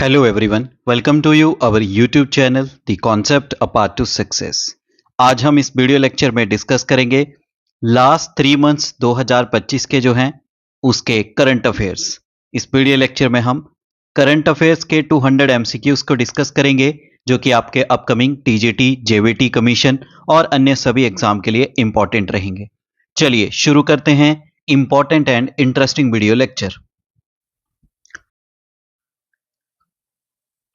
Hello everyone, welcome to you our YouTube channel The Concept A Path to Success। आज हम इस video lecture में discuss करेंगे last 3 months 2025 के जो हैं उसके करंट अफेयर्स। इस वीडियो लेक्चर में हम करंट अफेयर्स के 200 एमसीक्यूज को डिस्कस करेंगे जो कि आपके अपकमिंग टीजीटी, जेवीटी, कमीशन और अन्य सभी एग्जाम के लिए इंपॉर्टेंट रहेंगे। चलिए शुरू करते हैं important and interesting video lecture.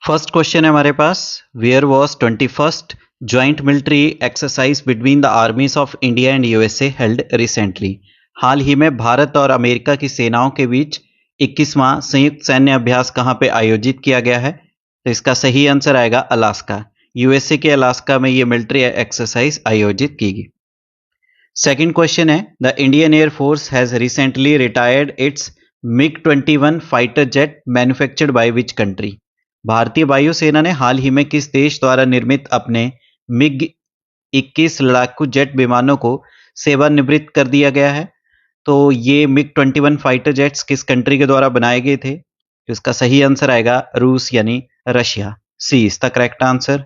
First question है हमारे पास, where was 21st joint military exercise between the armies of India and USA held recently. हाल ही में भारत और अमेरिका की सेनाओं के बीच 21वां संयुक्त सैन्य अभ्यास कहां पे आयोजित किया गया है? तो इसका सही आंसर आएगा अलास्का। यूएसए के अलास्का में ये मिलिट्री एक्सरसाइज आयोजित की गई। सेकेंड क्वेश्चन है, the Indian air force has recently retired it's MiG-21 fighter jet manufactured by which country? भारतीय वायुसेना ने हाल ही में किस देश द्वारा निर्मित अपने MiG-21 लड़ाकू जेट विमानों को सेवानिवृत्त कर दिया गया है? तो ये MiG-21 फाइटर जेट्स किस कंट्री के द्वारा बनाए गए थे? तो इसका सही आंसर आएगा रूस यानी Russia. C is the correct answer.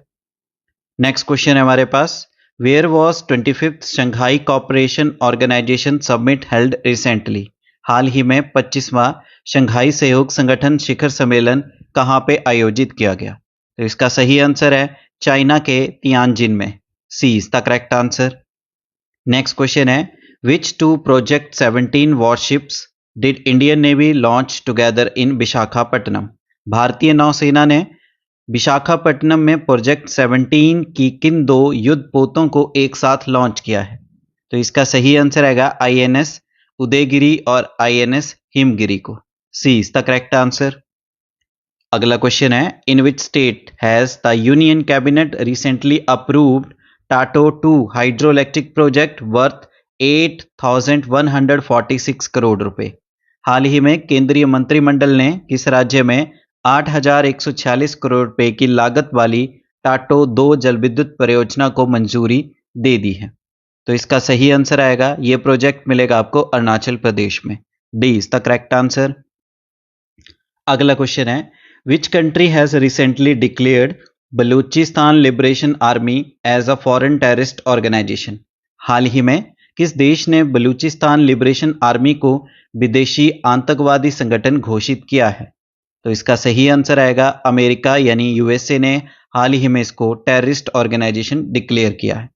Next question है हमारे पास, where was 25th Shanghai cooperation organisation summit held recently? हाल ही में 25वां शंघाई सहयोग संगठन शिखर सम्मेलन कहां पे आयोजित किया गया? तो इसका सही आंसर है चाइना के तियानजिन में। C is the correct answer. Next question है, which two project 17 warships did Indian navy launch together in Visakhapatnam? भारतीय नौसेना ने विशाखापट्टनम में प्रोजेक्ट 17 की किन दो युद्ध पोतों को एक साथ लॉन्च किया है? तो इसका सही आंसर आएगा INS उदयगिरी और INS हिमगिरी को। C is the correct answer. अगला क्वेश्चन है, in which state has the union cabinet recently approved Tato 2 hydro electric project worth 8,146 crore रुपए? हाल ही में केंद्रीय मंत्रिमंडल ने किस राज्य में 8,146 करोड़ रुपए की लागत वाली टाटो 2 जलविद्युत परियोजना को मंजूरी दे दी है? तो इसका सही आंसर आएगा, ये प्रोजेक्ट मिलेगा आपको अरुणाचल प्रदेश में। D is the correct answer. अगला क्वेश्चन है, which country has recently declared Balochistan liberation army as a foreign terrorist organisation? हाल ही में किस देश ने बलूचिस्तान लिबरेशन आर्मी को विदेशी आतंकवादी संगठन घोषित किया है? तो इसका सही आंसर आएगा अमेरिका यानी यूएसए ने हाल ही में इसको टेररिस्ट ऑर्गेनाइजेशन डिक्लेयर किया है।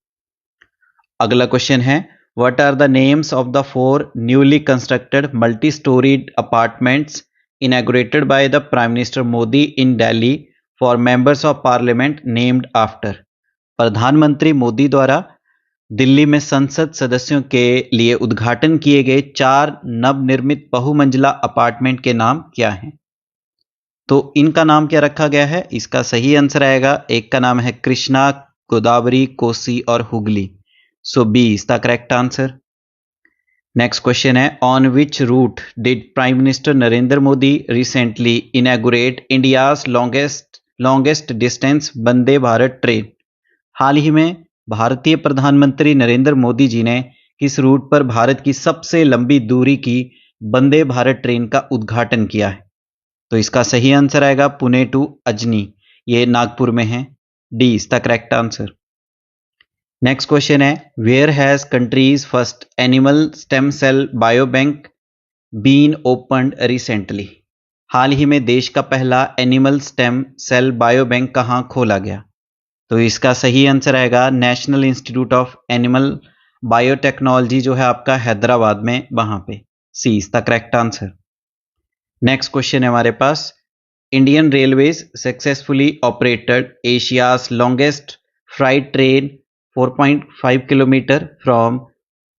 अगला क्वेश्चन है, what are the names of the 4 newly constructed multi storeyed apartments inaugurated by the Prime Minister Modi in Delhi for members of parliament named after? प्रधानमंत्री मोदी द्वारा दिल्ली में संसद सदस्यों के लिए उद्घाटन किए गए 4 नवनिर्मित बहुमंजिला अपार्टमेंट के नाम क्या हैं? तो इनका नाम क्या रखा गया है? इसका सही आंसर आएगा, एक का नाम है कृष्णा, गोदावरी, कोसी और Hugli. So B is the correct answer. Next question है, on which route did prime minister Narendra Modi recently inaugurate India's longest distance Vande Bharat train? हाल ही में भारतीय प्रधानमंत्री नरेंद्र मोदी जी ने किस रूट पर भारत की सबसे लंबी दूरी की वंदे भारत ट्रेन का उद्घाटन किया है? तो इसका सही आंसर आएगा पुणे टू अजनी, ये नागपुर में है। D is the correct answer. Next question है, where has country's first animal stem cell biobank been opened recently? हाल ही में देश का पहला एनिमल स्टेम सेल बायोबैंक कहां खोला गया? तो इसका सही आंसर आएगा national institute of animal biotechnology जो है आपका हैदराबाद में, वहां पे। C is the correct answer. Next question है हमारे पास, Indian railways successfully operated Asia's longest freight train 4.5 kilometre from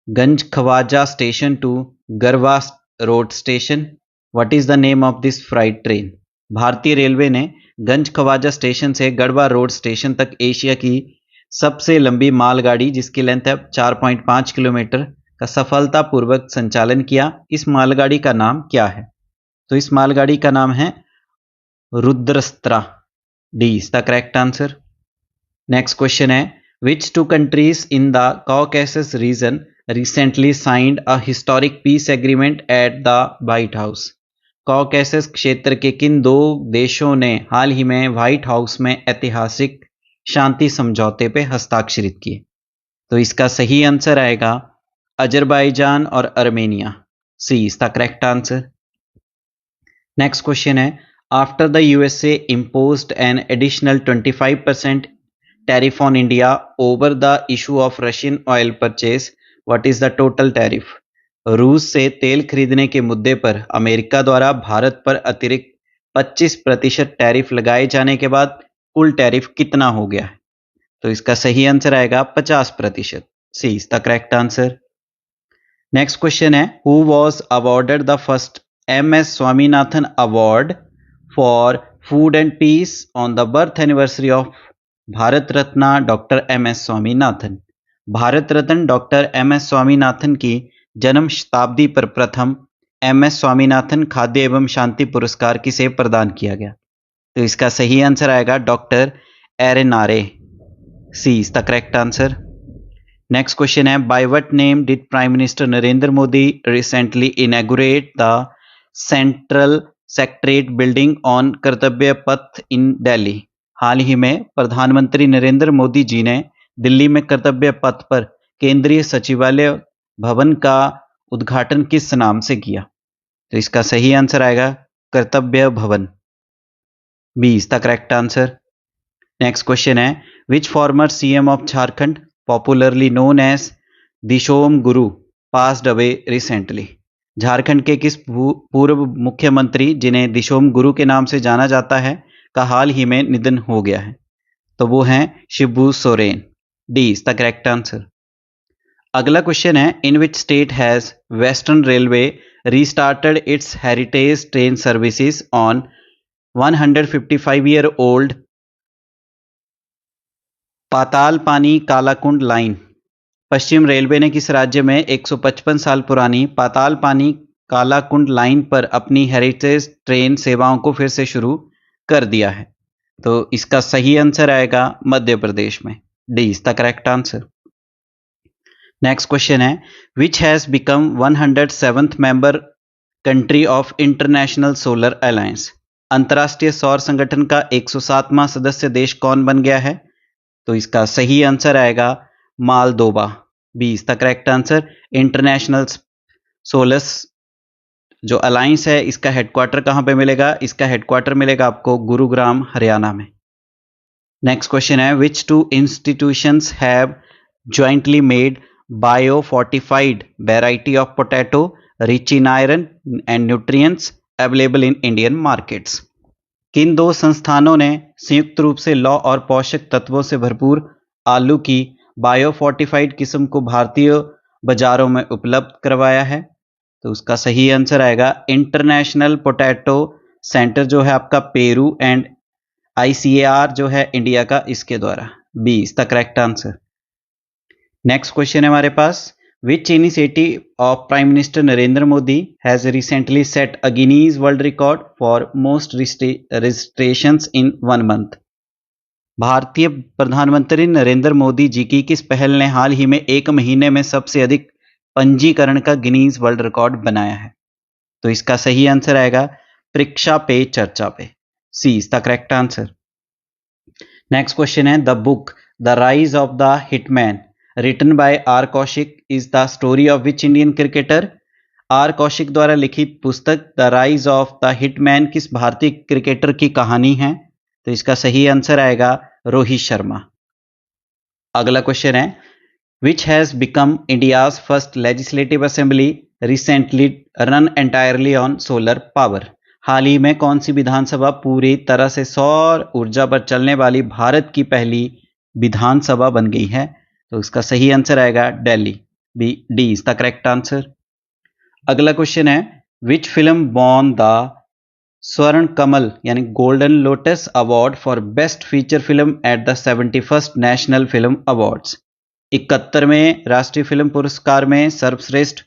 Ganj Khwaja station to Garwa road station. What is the name of this freight train? भारतीय रेलवे ने गंज खवाजा स्टेशन से Garhwa road station तक Asia की सबसे लंबी मालगाड़ी जिसकी लेंथ है 4.5 किलोमीटर का सफलतापूर्वक संचालन किया। इस मालगाड़ी का नाम क्या है? तो इस मालगाड़ी का नाम है Rudrastra. D is the correct answer. Next question है, which two countries in the Caucasus region recently signed a historic peace agreement at the White House? Caucasus क्षेत्र के किन दो देशों ने हाल ही में व्हाइट हाउस में ऐतिहासिक शांति समझौते पे हस्ताक्षरित किए? तो इसका सही आंसर आएगा अजरबैजान और Armenia. C is the correct answer. Next question है, after the USA imposed an additional 25% tariff on India over the issue of Russian oil purchase, what is the total tariff? रूस से तेल खरीदने के मुद्दे पर अमेरिका द्वारा भारत पर अतिरिक्त 25% टैरिफ लगाए जाने के बाद कुल टैरिफ कितना हो गया है? तो इसका सही आंसर आएगा 50%। C is the correct answer. Next question है, who was awarded the first MS Swaminathan award for food and peace on the birth anniversary of Bharat Ratna doctor MS Swaminathan? Bharat Ratna doctor MS Swaminathan की जन्म शताब्दी पर प्रथम MS स्वामीनाथन खाद्य एवं शांति पुरस्कार किसे प्रदान किया गया? तो इसका सही आंसर आएगा डॉक्टर एरन आरे। C is the correct answer. Next question है, by what name did prime minister Narendra Modi recently inaugurate the central secretariat building on Kartavya Path इन दिल्ली? हाल ही में प्रधानमंत्री नरेंद्र मोदी जी ने दिल्ली में कर्तव्य पथ पर केंद्रीय सचिवालय भवन का उद्घाटन किस नाम से किया? तो इसका सही आंसर आएगा Kartavya Bhavan. B is the correct answer. Next question है, which former CM of Jharkhand popularly known as Dishom Guru passed away recently? Jharkhand के किस पूर्व मुख्यमंत्री जिन्हें दिशोम गुरु के नाम से जाना जाता है का हाल ही में निधन हो गया है? तो वो हैं Shibu Soren. D is the correct answer. अगला क्वेश्चन है, in which state has western railway restarted its heritage train services on 155-year-old Patalpani Kalakund line? पश्चिम रेलवे ने किस राज्य में 155 साल पुरानी पातालपानी कालाकुंड लाइन पर अपनी हेरिटेज ट्रेन सेवाओं को फिर से शुरू कर दिया है? तो इसका सही आंसर आएगा मध्य प्रदेश में। D is the correct answer. Next question है, which has become 107th member country of international solar alliance? अंतर्राष्ट्रीय सौर संगठन का 107वां सदस्य देश कौन बन गया है? तो इसका सही आंसर आएगा Moldova. B is the correct answer. International solar जो अलायंस है इसका हेडक्वार्टर कहां पे मिलेगा? इसका हेडक्वार्टर मिलेगा आपको गुरुग्राम हरियाणा में। नेक्स्ट क्वेश्चन है, which two institutions have jointly made bio fortified variety of potato rich in iron and nutrients available in Indian markets? किन दो संस्थानों ने संयुक्त रूप से लौ और पोषक तत्वों से भरपूर आलू की बायोफोर्टिफाइड किस्म को भारतीय बाजारों में उपलब्ध करवाया है? तो उसका सही आंसर आएगा इंटरनेशनल पोटैटो सेंटर जो है आपका पेरू एंड ICAR जो है इंडिया का, इसके द्वारा। B is the correct answer. Next question है हमारे पास, which initiative of prime minister Narendra Modi has recently set a Guinness world record for most registrations in 1 month? भारतीय प्रधानमंत्री नरेंद्र मोदी जी की किस पहल ने हाल ही में 1 महीने में सबसे अधिक पंजीकरण का गिनीज वर्ल्ड रिकॉर्ड बनाया है? तो इसका सही आंसर आएगा परीक्षा पे चर्चा पे। C is the correct answer. Next question है, the book the rise of the hitman written by R Kaushik is the story of which Indian cricketer? R Kaushik द्वारा लिखित पुस्तक the rise of the hitman किस भारतीय cricketer की कहानी है? तो इसका सही आंसर आएगा रोहित शर्मा। अगला क्वेश्चन है, which has become India's first legislative assembly recently run entirely on solar power? हाल ही में कौन सी विधानसभा पूरी तरह से सौर ऊर्जा पर चलने वाली भारत की पहली विधानसभा बन गई है? तो इसका सही आंसर आएगा Delhi. D is the correct answer. अगला क्वेश्चन है, which film won the Swarna Kamal यानी golden lotus award for best feature film at the 71st national film awards? 71वें राष्ट्रीय फिल्म पुरस्कार में सर्वश्रेष्ठ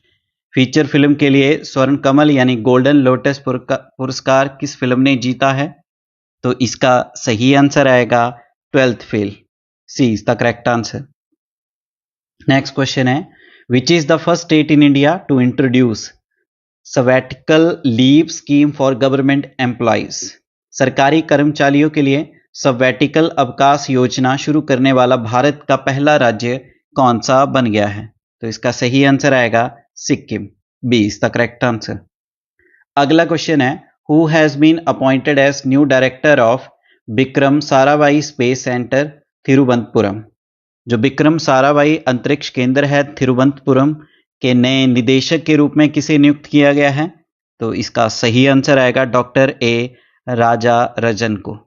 फीचर फिल्म के लिए स्वर्ण कमल यानी गोल्डन लोटस पुरस्कार किस फिल्म ने जीता है? तो इसका सही आंसर आएगा 12th fail. C is the correct answer. Next question है, which is the first state in India to introduce sabbatical leave scheme for government employees, सरकारी कर्मचारियों के लिए सवैटिकल अवकाश योजना शुरू करने वाला भारत का पहला राज्य कौन सा बन गया है? तो इसका सही आंसर आएगा Sikkim. B is the correct answer. अगला क्वेश्चन है, who has been appointed as new director of Vikram Sarabhai space centre Thiruvananthapuram? जो विक्रम साराभाई अंतरिक्ष केंद्र है तिरुवनंतपुरम के नए निदेशक के रूप में किसे नियुक्त किया गया है? तो इसका सही आंसर आएगा डॉक्टर ए राजा रजन को।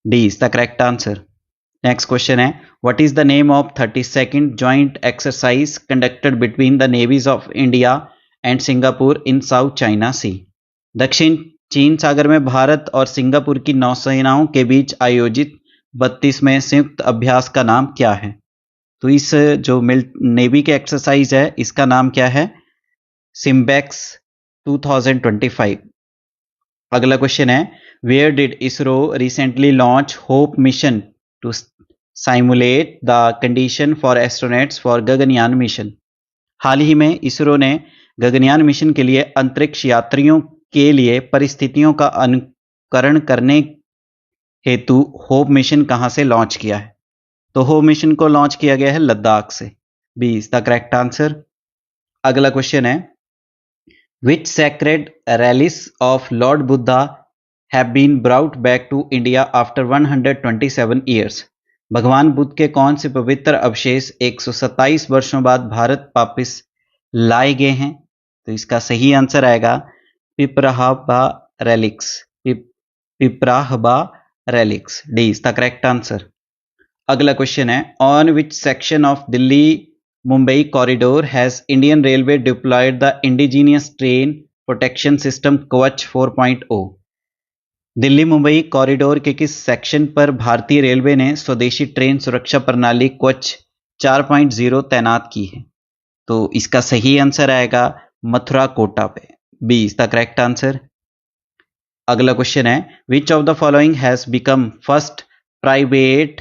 D is the correct answer. Next question है, what is the name of 32nd joint exercise conducted between the navies of India and Singapore in South China Sea? दक्षिण चीन सागर में भारत और सिंगापुर की नौसेनाओं के बीच आयोजित 32वें संयुक्त अभ्यास का नाम क्या है? तो इस जो नेवी के एक्सरसाइज है इसका नाम क्या है? सिम्बेक्स 2025। अगला क्वेश्चन है, where did ISRO recently launch Hope mission to simulate the condition for astronauts for Gaganyaan mission? हाल ही में इसरो ने गगनयान मिशन के लिए अंतरिक्ष यात्रियों के लिए परिस्थितियों का अनुकरण करने हेतु होप मिशन कहां से लॉन्च किया है? तो होप मिशन को लॉन्च किया गया है लद्दाख से। B is the correct answer. अगला क्वेश्चन है, which sacred relics of Lord Buddha have been brought back to India after 127 years? भगवान बुद्ध के कौन से पवित्र अवशेष 127 वर्षों बाद भारत वापिस लाए गए हैं? तो इसका सही आंसर आएगा Piprahwa relics। Piprahwa relics। D is the correct answer. अगला क्वेश्चन है, on which section of Delhi Mumbai corridor has Indian railway deployed the indigenous train protection system Kavach 4.0? Delhi Mumbai corridor के किस सेक्शन पर भारतीय रेलवे ने स्वदेशी ट्रेन सुरक्षा प्रणाली कवच 4.0 तैनात की है? तो इसका सही आंसर आएगा मथुरा कोटा पे। B is the correct answer. अगला क्वेश्चन है, which of the following has become first private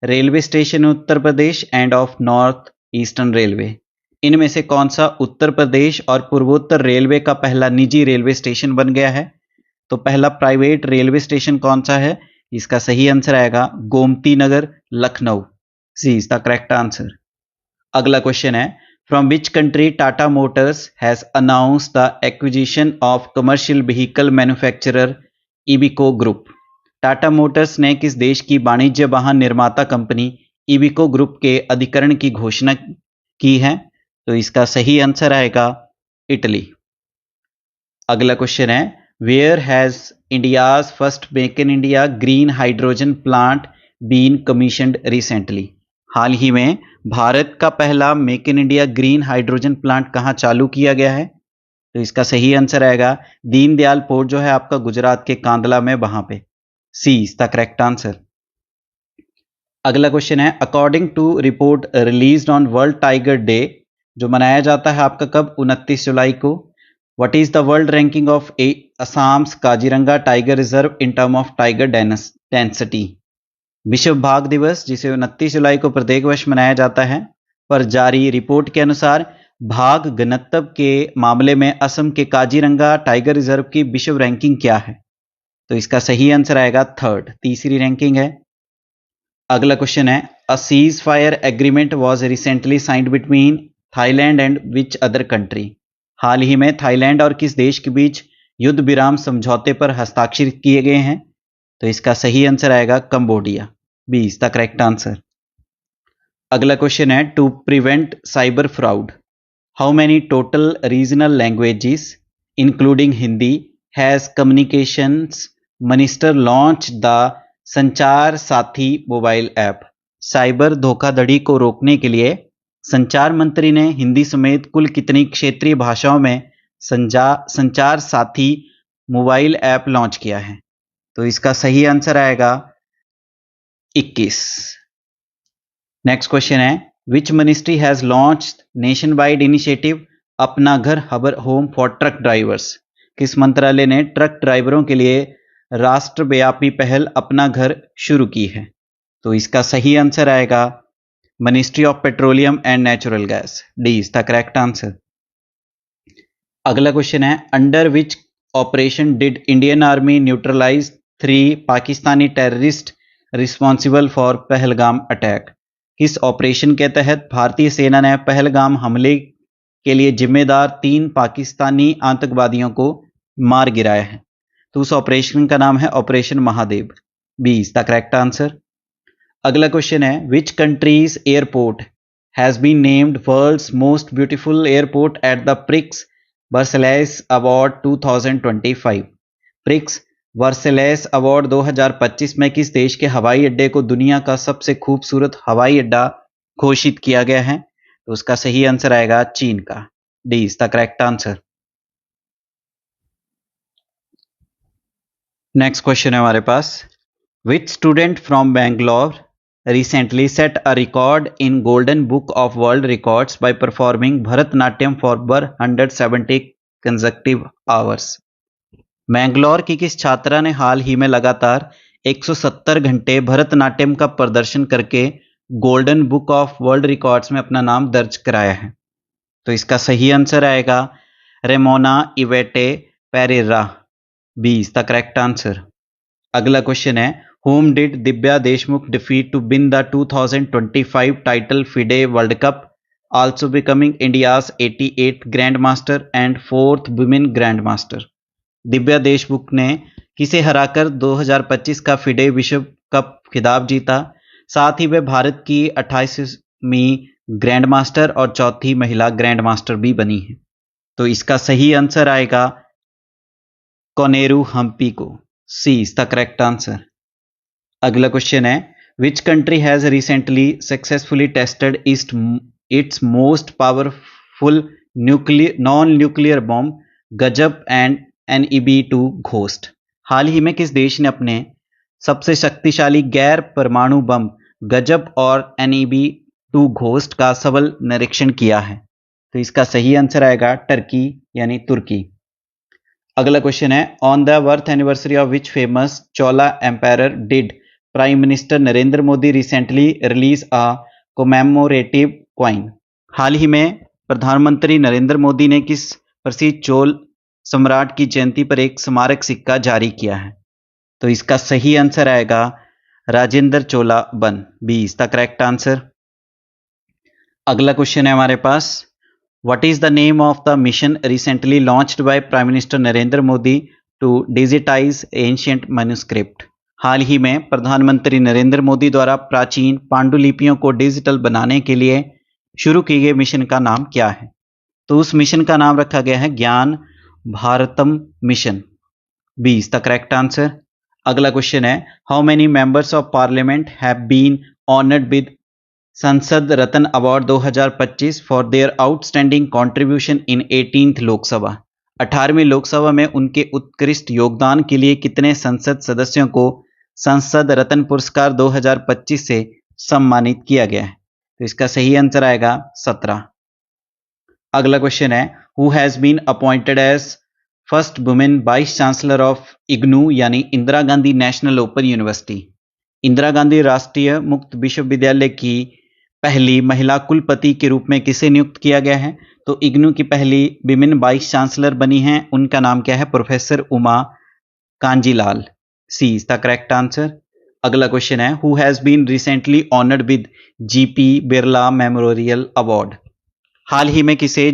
railway station Uttar Pradesh and of north eastern railway? इनमें से कौन सा उत्तर प्रदेश और पूर्वोत्तर रेलवे का पहला निजी रेलवे स्टेशन बन गया है? तो पहला प्राइवेट रेलवे स्टेशन कौन सा है? इसका सही आंसर आएगा Gomti Nagar Lucknow. C is the correct answer. अगला क्वेश्चन है, from which country Tata Motors has announce the acquisition of commercial vehicle manufacturer Iveco group? Tata Motors ने किस देश की वाणिज्य वाहन निर्माता कंपनी इबिको ग्रुप के अधिकरण की घोषणा की है? तो इसका सही आंसर आएगा इटली। अगला क्वेश्चन है, where has India's first make in India green hydrogen plant been commissioned recently? हाल ही में भारत का पहला make in India green hydrogen plant कहां चालू किया गया है? तो इसका सही आंसर आएगा दीनदयाल पोर्ट जो है आपका गुजरात के कांदला में, वहां पे। C is the correct answer. अगला क्वेश्चन है, according to report released on world tiger day जो मनाया जाता है आपका कब? 29 जुलाई को। What is the world ranking of Assam's Kaziranga tiger reserve in term of tiger density? विश्व बाघ दिवस जिसे 29 जुलाई को प्रत्येक वर्ष मनाया जाता है पर जारी रिपोर्ट के अनुसार बाघ घनत्व के मामले में असम के काजीरंगा टाइगर रिजर्व की विश्व रैंकिंग क्या है? तो इसका सही आंसर आएगा थर्ड, तीसरी रैंकिंग है। अगला क्वेश्चन है, a cease fire agreement was recently signed between Thailand and which other country? हाल ही में थाईलैंड और किस देश के बीच युद्ध विराम समझौते पर हस्ताक्षर किए गए हैं? तो इसका सही आंसर आएगा Cambodia. B is the correct answer. अगला क्वेश्चन है, to prevent cyber fraud how many total regional languages including Hindi has communications minister launch the Sanchar Saathi mobile app? Cyber धोखाधड़ी को रोकने के लिए संचार मंत्री ने हिंदी समेत कुल कितनी क्षेत्रीय भाषाओं में संचार साथी मोबाइल ऐप लॉन्च किया है? तो इसका सही आंसर आएगा 21। नेक्स्ट क्वेश्चन है, which ministry has launched nation wide initiative अपना घर हबर होम फॉर ट्रक ड्राइवर्स? किस मंत्रालय ने ट्रक ड्राइवरों के लिए राष्ट्रव्यापी पहल अपना घर शुरू की है? तो इसका सही आंसर आएगा ministry of petroleum and natural gas. D is the correct answer. अगला क्वेश्चन है, under which operation did Indian army neutralize 3 Pakistani terrorist responsible for Pahalgam attack? किस ऑपरेशन के तहत भारतीय सेना ने पहलगाम हमले के लिए जिम्मेदार 3 पाकिस्तानी आतंकवादियों को मार गिराया है? तो उस ऑपरेशन का नाम है operation Mahadev. B is the correct answer. अगला क्वेश्चन है, which country's airport has been named world's most beautiful airport at the Prix Versailles award 2025? Prix Versailles award 2025 में किस देश के हवाई अड्डे को दुनिया का सबसे खूबसूरत हवाई अड्डा घोषित किया गया है? तो उसका सही आंसर आएगा चीन का। D is the correct answer. Next question है हमारे पास, which student from Bangalore recently set a record in Golden Book of World Records by performing Bharatnatyam for 170 consecutive hours? Mangalore की किस छात्रा ने हाल ही में लगातार 170 घंटे भरतनाट्यम का प्रदर्शन करके golden book of world records में अपना नाम दर्ज कराया है? तो इसका सही आंसर आएगा Remona Evette Pereira. B is the correct answer. अगला क्वेश्चन है, whom did Divya Deshmukh defeat to win the 2025 title FIDE World Cup, also becoming India's 88th Grandmaster and 4th Women Grandmaster? Divya Deshmukh ने किसे हराकर 2025 का FIDE विश्व cup खिताब जीता, साथ ही वे भारत की 28वीं ग्रैंड मास्टर और चौथी महिला ग्रैंड मास्टर भी बनी है? तो इसका सही आंसर आएगा कोनेरू हम्पी को। C is the correct answer. अगला क्वेश्चन है, which country has recently successfully tested it's most powerful non nuclear bomb गजब एंड NEB-2 घोस्ट? हाल ही में किस देश ने अपने सबसे शक्तिशाली गैर परमाणु बम गजब और NEB-2 घोस्ट का सफल निरीक्षण किया है? तो इसका सही आंसर आएगा टर्की यानी तुर्की। अगला क्वेश्चन है, on the birth anniversary of which famous Chola empire did prime minister Narendra Modi recently release a commemorative coin? हाल ही में प्रधानमंत्री नरेंद्र मोदी ने किस प्रसिद्ध चोल सम्राट की जयंती पर एक स्मारक सिक्का जारी किया है? तो इसका सही आंसर आएगा Rajendra Chola one. B is the correct answer. अगला क्वेश्चन है हमारे पास, what is the name of the mission recently launched by prime minister Narendra Modi to digitize ancient manuscript? हाल ही में प्रधानमंत्री नरेंद्र मोदी द्वारा प्राचीन पांडुलिपियों को डिजिटल बनाने के लिए शुरू किए गए मिशन का नाम क्या है? तो उस मिशन का नाम रखा गया है Gyan Bharatam mission. B is the correct answer. अगला क्वेश्चन है, how many members of parliament have been honoured with Sansad Ratna award 2025 for their outstanding contribution in 18th Lok Sabha? 18वीं लोकसभा में उनके उत्कृष्ट योगदान के लिए कितने संसद सदस्यों को संसद रत्न पुरस्कार 2025 से सम्मानित किया गया है? तो इसका सही आंसर आएगा 17। अगला क्वेश्चन है, who has been appointed as first women vice chancellor of IGNOU यानी Indira Gandhi national open university? Indira Gandhi राष्ट्रीय मुक्त विश्वविद्यालय की पहली महिला कुलपति के रूप में किसे नियुक्त किया गया है? तो इग्नू की पहली विमेन वाइस चांसलर बनी हैं, उनका नाम क्या है? Professor Uma Kanjilal. C is the correct answer. अगला क्वेश्चन है, who has been recently honoured with GP Birla memorial award? हाल ही में किसे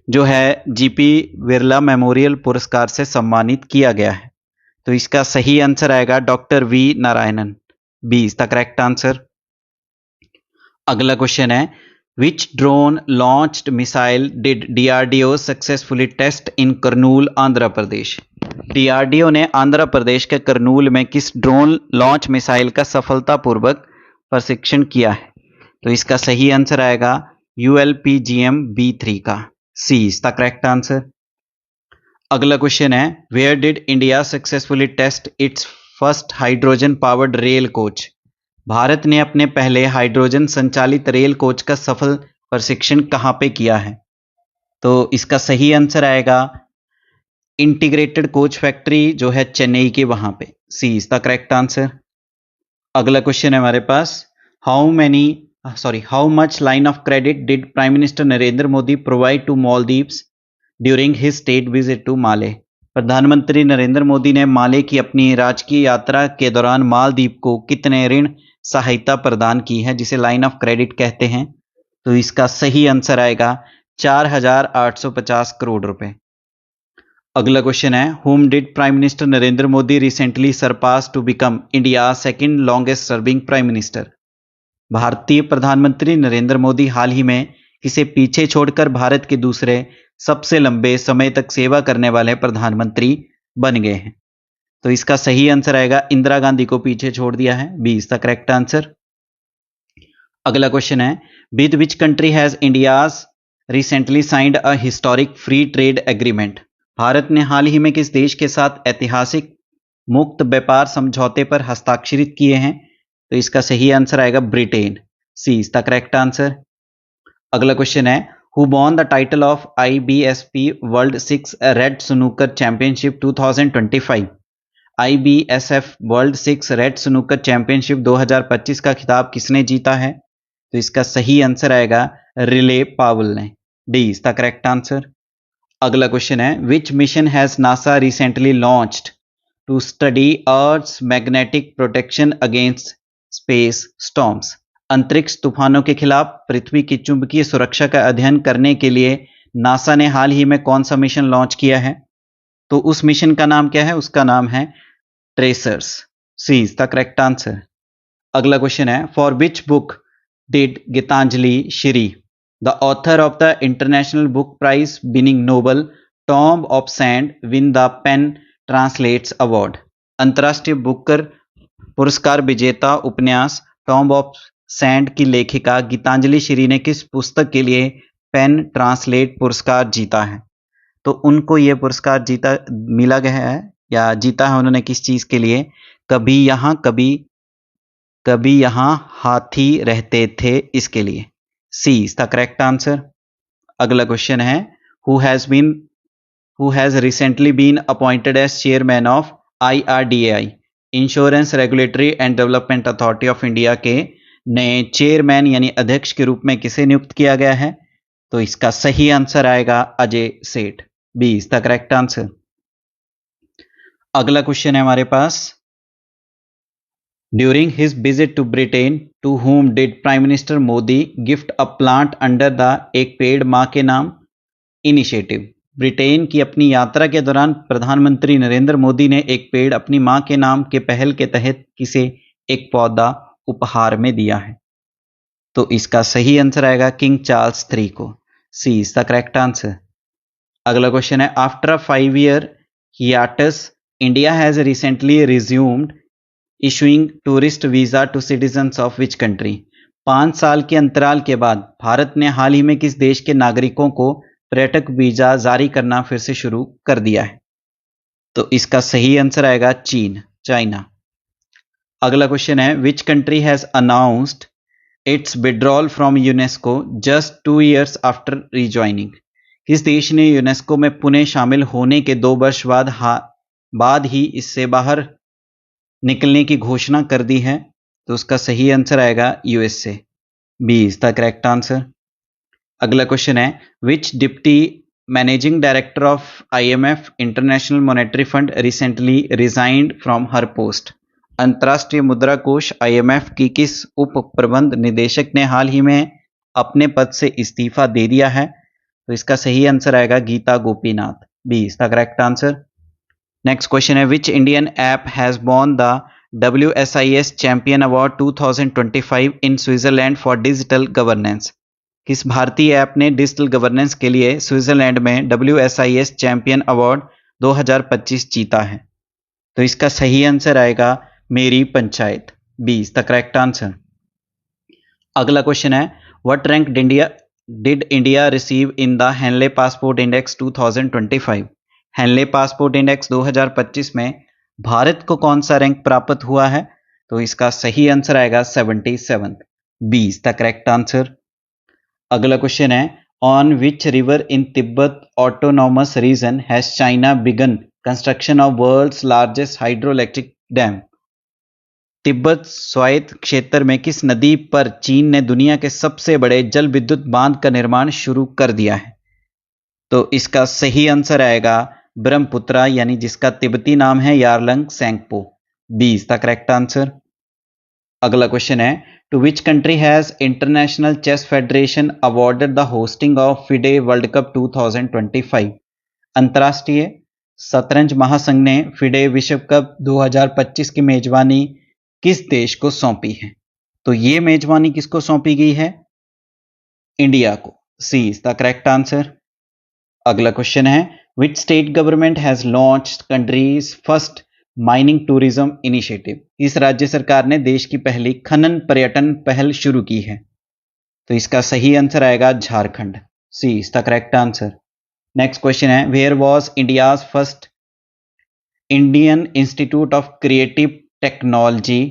जो है जीपी बिरला मेमोरियल पुरस्कार से सम्मानित किया गया है? तो इसका सही आंसर आएगा doctor V Narayanan. B is the correct answer. अगला क्वेश्चन है, which drone launched missile did DRDO successfully test in Kurnool Andhra Pradesh? DRDO ने आंध्र प्रदेश के करनूल में किस ड्रोन लॉन्च मिसाइल का सफलतापूर्वक प्रशिक्षण किया है? तो इसका सही आंसर आएगा ULPGM-B3 का। C is the correct answer. अगला क्वेश्चन है, where did India successfully test its first hydrogen powered rail coach? भारत ने अपने पहले हाइड्रोजन संचालित रेल कोच का सफल प्रशिक्षण कहां पे किया है? तो इसका सही आंसर आएगा इंटीग्रेटेड कोच फैक्ट्री जो है चेन्नई के वहां पे। C is the correct answer. अगला क्वेश्चन है हमारे पास, how much line of credit did prime minister Narendra Modi provide to Maldives during his state visit to Male. प्रधानमंत्री नरेंद्र मोदी ने माले की अपनी राजकीय यात्रा के दौरान मालदीव को कितने ऋण सहायता प्रदान की है, जिसे लाइन ऑफ क्रेडिट कहते हैं? तो इसका सही आंसर आएगा 4,850 करोड़ रुपए। अगला क्वेश्चन है, whom did prime minister Narendra Modi recently surpass to become India second longest serving prime minister? भारतीय प्रधानमंत्री नरेंद्र मोदी हाल ही में किसे पीछे छोड़कर भारत के दूसरे सबसे लंबे समय तक सेवा करने वाले प्रधानमंत्री बन गए हैं? तो इसका सही आंसर आएगा इंदिरा गांधी को पीछे छोड़ दिया है, B is the correct answer. अगला क्वेश्चन है, with which country has India's recently signed a historic free trade agreement? भारत ने हाल ही में किस देश के साथ ऐतिहासिक मुक्त व्यापार समझौते पर हस्ताक्षरित किए हैं? तो इसका सही आंसर आएगा Britain, C is the correct answer. अगला क्वेश्चन है, who won the title of IBSP world 6 red snooker championship 2025? IBSF world 6 red snooker championship 2025 का खिताब किसने जीता है? तो इसका सही आंसर आएगा रिले पावल ने, D is the correct answer. अगला क्वेश्चन है, which mission has NASA recently launched to study Earth's magnetic protection against space storms? अंतरिक्ष तूफानों के खिलाफ पृथ्वी की चुंबकीय सुरक्षा का अध्ययन करने के लिए नासा ने हाल ही में कौन सा मिशन लॉन्च किया है? तो उस मिशन का नाम क्या है? उसका नाम है tracers, C is the correct answer. अगला क्वेश्चन है, for which book did Geetanjali Shri the author of the International Book Prize winning novel Tomb of Sand win the PEN Translates award? अंतर्राष्ट्रीय बुकर पुरस्कार विजेता उपन्यास टॉम्ब ऑफ सैंड की लेखिका गीतांजलि श्री ने किस पुस्तक के लिए पेन ट्रांसलेट पुरस्कार जीता है? तो उनको ये पुरस्कार मिला गया है या जीता है उन्होंने किस चीज के लिए? कभी यहां हाथी रहते थे, इसके लिए, C is the correct answer. अगला क्वेश्चन है, who has recently been appointed as chairman of IRDAI insurance regulatory and development authority of India के नए चेयरमैन यानी अध्यक्ष के रूप में किसे नियुक्त किया गया है? तो इसका सही आंसर आएगा Ajay Seth, B is the correct answer. अगला क्वेश्चन है हमारे पास, during his visit to Britain to whom did prime minister Modi gift a plant under the Ek Ped मां के नाम इनिशिएटिव? ब्रिटेन की अपनी यात्रा के दौरान प्रधानमंत्री नरेंद्र मोदी ने एक पेड़ अपनी मां के नाम के पहल के तहत किसे एक पौधा उपहार में दिया है? तो इसका सही आंसर आएगा किंग चार्ल्स III को, C is the correct answer. अगला क्वेश्चन है, after a 5-year hiatus India has recently resumed issuing tourist visa to citizens of which country? 5 साल के अंतराल के बाद भारत ने हाल ही में किस देश के नागरिकों को पर्यटक वीजा जारी करना फिर से शुरू कर दिया है? तो इसका सही आंसर आएगा चाइना। अगला क्वेश्चन है, which country has announced its withdrawal from UNESCO just 2 years after rejoining? किस देश ने यूनेस्को में पुनः शामिल होने के 2 वर्ष बाद ही इससे बाहर निकलने की घोषणा कर दी है? तो उसका सही आंसर आएगा USA, B is the correct answer. अगला क्वेश्चन है, which deputy managing director of IMF international monetary fund recently resigned from her post? अंतर्राष्ट्रीय मुद्रा कोष IMF की किस उप प्रबंध निदेशक ने हाल ही में अपने पद से इस्तीफा दे दिया है? तो इसका सही आंसर आएगा Gita Gopinath, B is the correct answer. Next question है, which Indian app has won the WSIS champion award 2025 in Switzerland for digital governance? किस भारतीय ऐप ने डिजिटल गवर्नेंस के लिए स्विट्जरलैंड में WSIS चैंपियन अवार्ड 2025 जीता है? तो इसका सही आंसर आएगा Meri Panchayat, B is the correct answer. अगला क्वेश्चन है, what rank did India receive in the Henley passport index 2025? Henley passport index 2025 में भारत को कौन सा रैंक प्राप्त हुआ है? तो इसका सही आंसर आएगा 77, B is the correct answer. अगला क्वेश्चन है, on which river in Tibet autonomous region has China begun construction of world's largest hydroelectric dam? Tibet स्वायत्त क्षेत्र में किस नदी पर चीन ने दुनिया के सबसे बड़े जल विद्युत बांध का निर्माण शुरू कर दिया है? तो इसका सही आंसर आएगा ब्रह्मपुत्रा, यानी जिसका तिब्बती नाम है Yarlung Tsangpo. B is the correct answer. अगला क्वेश्चन है, to which country has international chess federation awarded the hosting of FIDE world cup 2025? अंतर्राष्ट्रीय शतरंज महासंघ ने फिडे विश्व कप 2025 की मेजबानी किस देश को सौंपी है? तो ये मेजबानी किसको सौंपी गई है? इंडिया को। C is the correct answer. अगला क्वेश्चन है, which state government has launched countries first mining tourism initiative? इस राज्य सरकार ने देश की पहली खनन पर्यटन पहल शुरू की है। तो इसका सही आंसर आएगा Jharkhand. C is the correct answer. Next question है, where was India's first Indian institute of creative technology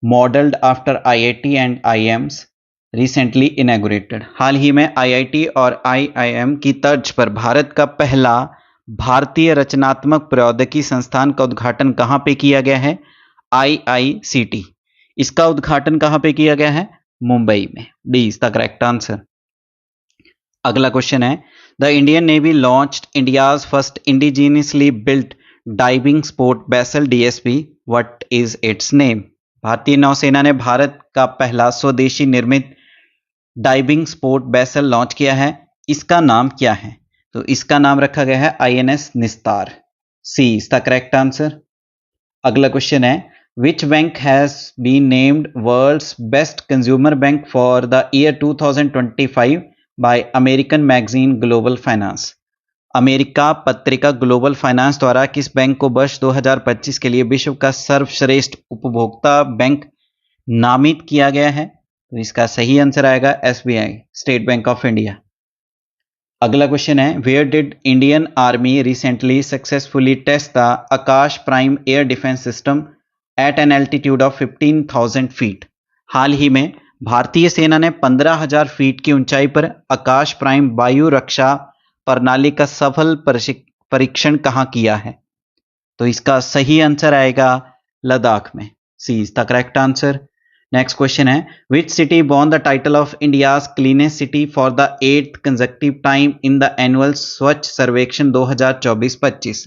modelled after IIT and IIMs recently inaugurated? हाल ही में आईआईटी और आईआईएम की तर्ज पर भारत का पहला भारतीय रचनात्मक प्रौद्योगिकी संस्थान का उद्घाटन कहां पे किया गया है? आईआईसीटी। इसका उद्घाटन कहां पे किया गया है? मुंबई में। D is the correct answer. अगला क्वेश्चन है, the Indian navy launched India's first indigenously built diving sport vessel DSP, what is it's name? भारतीय नौसेना ने भारत का पहला स्वदेशी निर्मित डाइविंग स्पोर्ट वेसल लॉन्च किया है। इसका नाम क्या है? तो इसका नाम रखा गया है INS Nistar. C is the correct answer. अगला क्वेश्चन है, which bank has been named world's best consumer bank for the year 2025 by American magazine global finance? America पत्रिका ग्लोबल फाइनेंस द्वारा किस बैंक को वर्ष 2025 के लिए विश्व का सर्वश्रेष्ठ उपभोक्ता बैंक नामित किया गया है? तो इसका सही आंसर आएगा SBI, state bank of India. अगला क्वेश्चन है, where did Indian army recently successfully test the Akash prime air defence system at an altitude of 15,000 feet? हाल ही में भारतीय सेना ने 15,000 फीट की ऊंचाई पर आकाश प्राइम वायु रक्षा प्रणाली का सफल परीक्षण कहां किया है? तो इसका सही आंसर आएगा लद्दाख में। C is the correct answer. Next question है, which city won the title of India's cleanest city for the 8th consecutive time in the annual Swachh Survekshan 2024-25?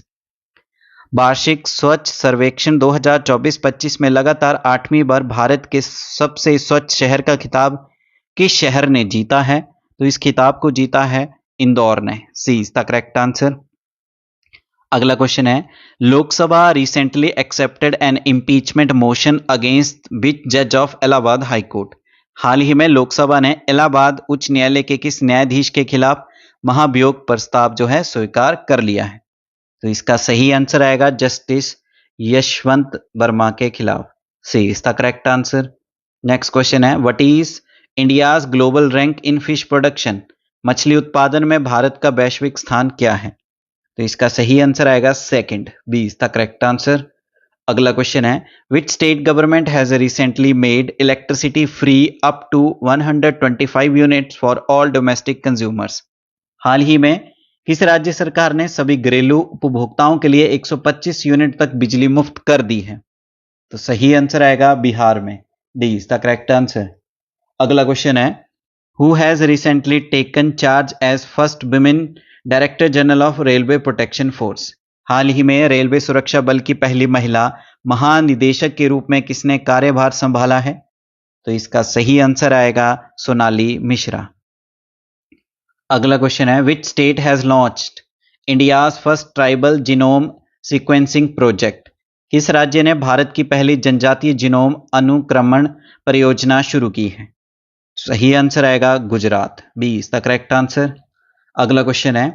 वार्षिक स्वच्छ सर्वेक्षण 2024-25 में लगातार 8वीं बार भारत के सबसे स्वच्छ शहर का खिताब किस शहर ने जीता है? तो इस खिताब को जीता है इंदौर ने। C is the correct answer. अगला क्वेश्चन है, Lok Sabha recently accepted an impeachment motion against which जज ऑफ इलाहाबाद हाई कोर्ट? हाल ही में लोकसभा ने इलाहाबाद उच्च न्यायालय के किस न्यायाधीश के खिलाफ महाभियोग प्रस्ताव जो है स्वीकार कर लिया है? तो इसका सही आंसर आएगा जस्टिस यशवंत वर्मा के खिलाफ। C is the correct answer. Next question है, what is India's global rank in fish production? मछली उत्पादन में भारत का वैश्विक स्थान क्या है? तो इसका सही आंसर आएगा second, B is the correct answer. अगला क्वेश्चन है, which state government has recently made electricity free up to 125 units for all domestic consumers? हाल ही में किस राज्य सरकार ने सभी घरेलू उपभोक्ताओं के लिए 125 यूनिट तक बिजली मुफ्त कर दी है? तो सही आंसर आएगा बिहार में। D is the correct answer. अगला क्वेश्चन है, who has recently taken charge as first women director general of railway protection force? हाल ही में रेलवे सुरक्षा बल की पहली महिला महानिदेशक के रूप में किसने कार्यभार संभाला है? तो इसका सही आंसर आएगा सोनाली मिश्रा। अगला क्वेश्चन है, which state has launched India's first tribal genome sequencing project? किस राज्य ने भारत की पहली जनजातीय जीनोम अनुक्रमण परियोजना शुरू की है? सही आंसर आएगा Gujarat, B is the correct answer. अगला क्वेश्चन है,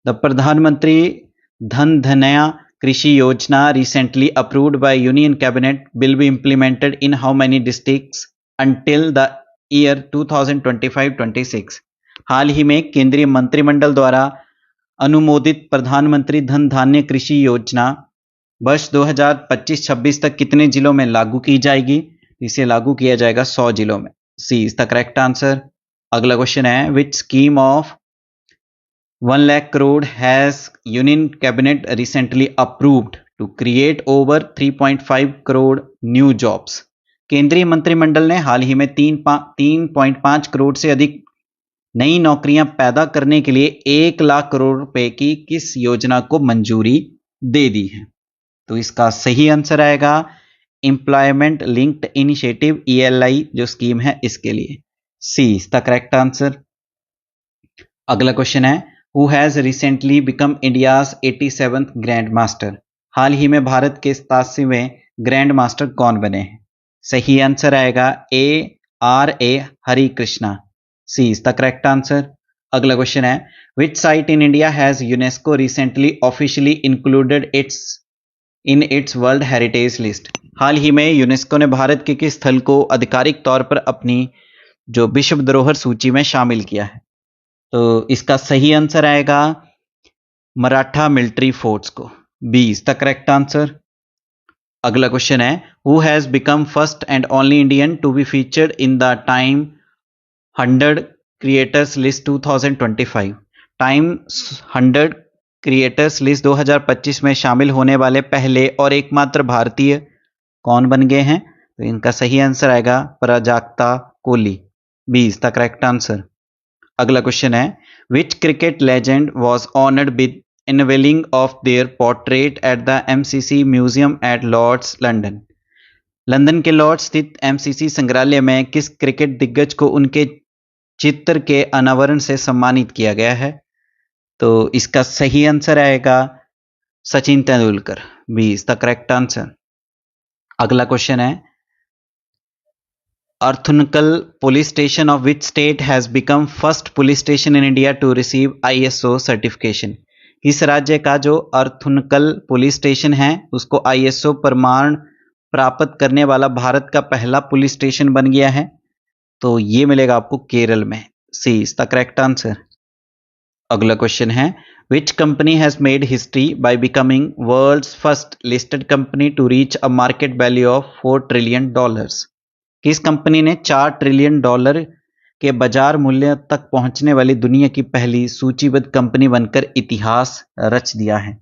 the Pradhan Mantri Dhan Dhaanya Krishi Yojana recently approved by union cabinet will be implemented in how many districts until the year 2025-26? हाल ही में केंद्रीय मंत्रिमंडल द्वारा अनुमोदित प्रधानमंत्री धन धान्य कृषि योजना वर्ष 2025-26 तक कितने जिलों में लागू की जाएगी? इसे लागू किया जाएगा 100 जिलों में। C is the correct answer. अगला क्वेश्चन है, विच scheme of 1 lakh crore has Union Cabinet recently approved to create over 3.5 crore new jobs? केंद्रीय मंत्रिमंडल ने हाल ही में 3.5 करोड़ से अधिक नई नौकरियां पैदा करने के लिए 1 लाख करोड़ रुपए की किस योजना को मंजूरी दे दी है? तो इसका सही आंसर आएगा एम्प्लॉयमेंट लिंक्ड इनिशिएटिव ELI जो स्कीम है इसके लिए। C is the correct answer. अगला क्वेश्चन है who has recently become India's 87th grand master? हाल ही में भारत के 87वें ग्रैंड मास्टर कौन बने हैं? सही आंसर आएगा A.R.A. Hari Krishna. C is the correct answer. अगला क्वेश्चन है which site in India has UNESCO recently officially included in its world heritage list? हाल ही में यूनेस्को ने भारत के किस स्थल को आधिकारिक तौर पर अपनी जो विश्व धरोहर सूची में शामिल किया है? तो इसका सही आंसर आएगा मराठा मिलिट्री फोर्ट्स को। B is the correct answer. अगला क्वेश्चन है who has become first and only Indian to be featured in the Time 100 creators list 2025? Time 100 creators list 2025 में शामिल होने वाले पहले और एकमात्र भारतीय कौन बन गए हैं? तो इनका सही आंसर आएगा Prajakta Kohli. B is the correct answer. अगला क्वेश्चन है which cricket legend was honoured with unveiling of their portrait at the MCC museum at Lord's London? London के लॉर्ड्स स्थित MCC संग्रहालय में किस क्रिकेट दिग्गज को उनके चित्र के अनावरण से सम्मानित किया गया है? तो इसका सही आंसर आएगा Sachin Tendulkar. B is the correct answer. अगला क्वेश्चन है Arthunkal police station of which state has become first police station in India to receive ISO certification? किस राज्य का जो अर्थुनकल पुलिस स्टेशन है उसको ISO प्रमाण प्राप्त करने वाला भारत का पहला पुलिस स्टेशन बन गया है? तो ये मिलेगा आपको केरल में। C is the correct answer. अगला क्वेश्चन है which company has made history by becoming world's first listed company to reach a market value of $4 trillion? किस कंपनी ने $4 ट्रिलियन के बाजार मूल्य तक पहुंचने वाली दुनिया की पहली सूचीबद्ध कंपनी बनकर इतिहास रच दिया है?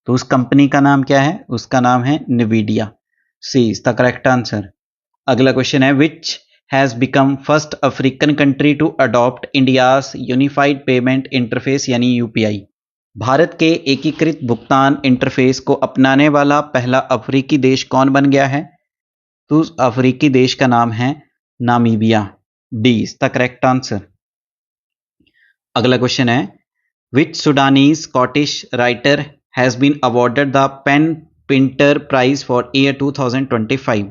तो उस कंपनी का नाम क्या है? उसका नाम है NVIDIA। C is the correct answer. अगला क्वेश्चन है which has become first African country to adopt India's unified payment interface यानी UPI? भारत के एकीकृत भुगतान इंटरफेस को अपनाने वाला पहला अफ्रीकी देश कौन बन गया है? तो उस अफ्रीकी देश का नाम है Namibia. D is the correct answer. अगला क्वेश्चन है which Sudanese Scottish writer has been awarded the PEN Pinter prize for year 2025?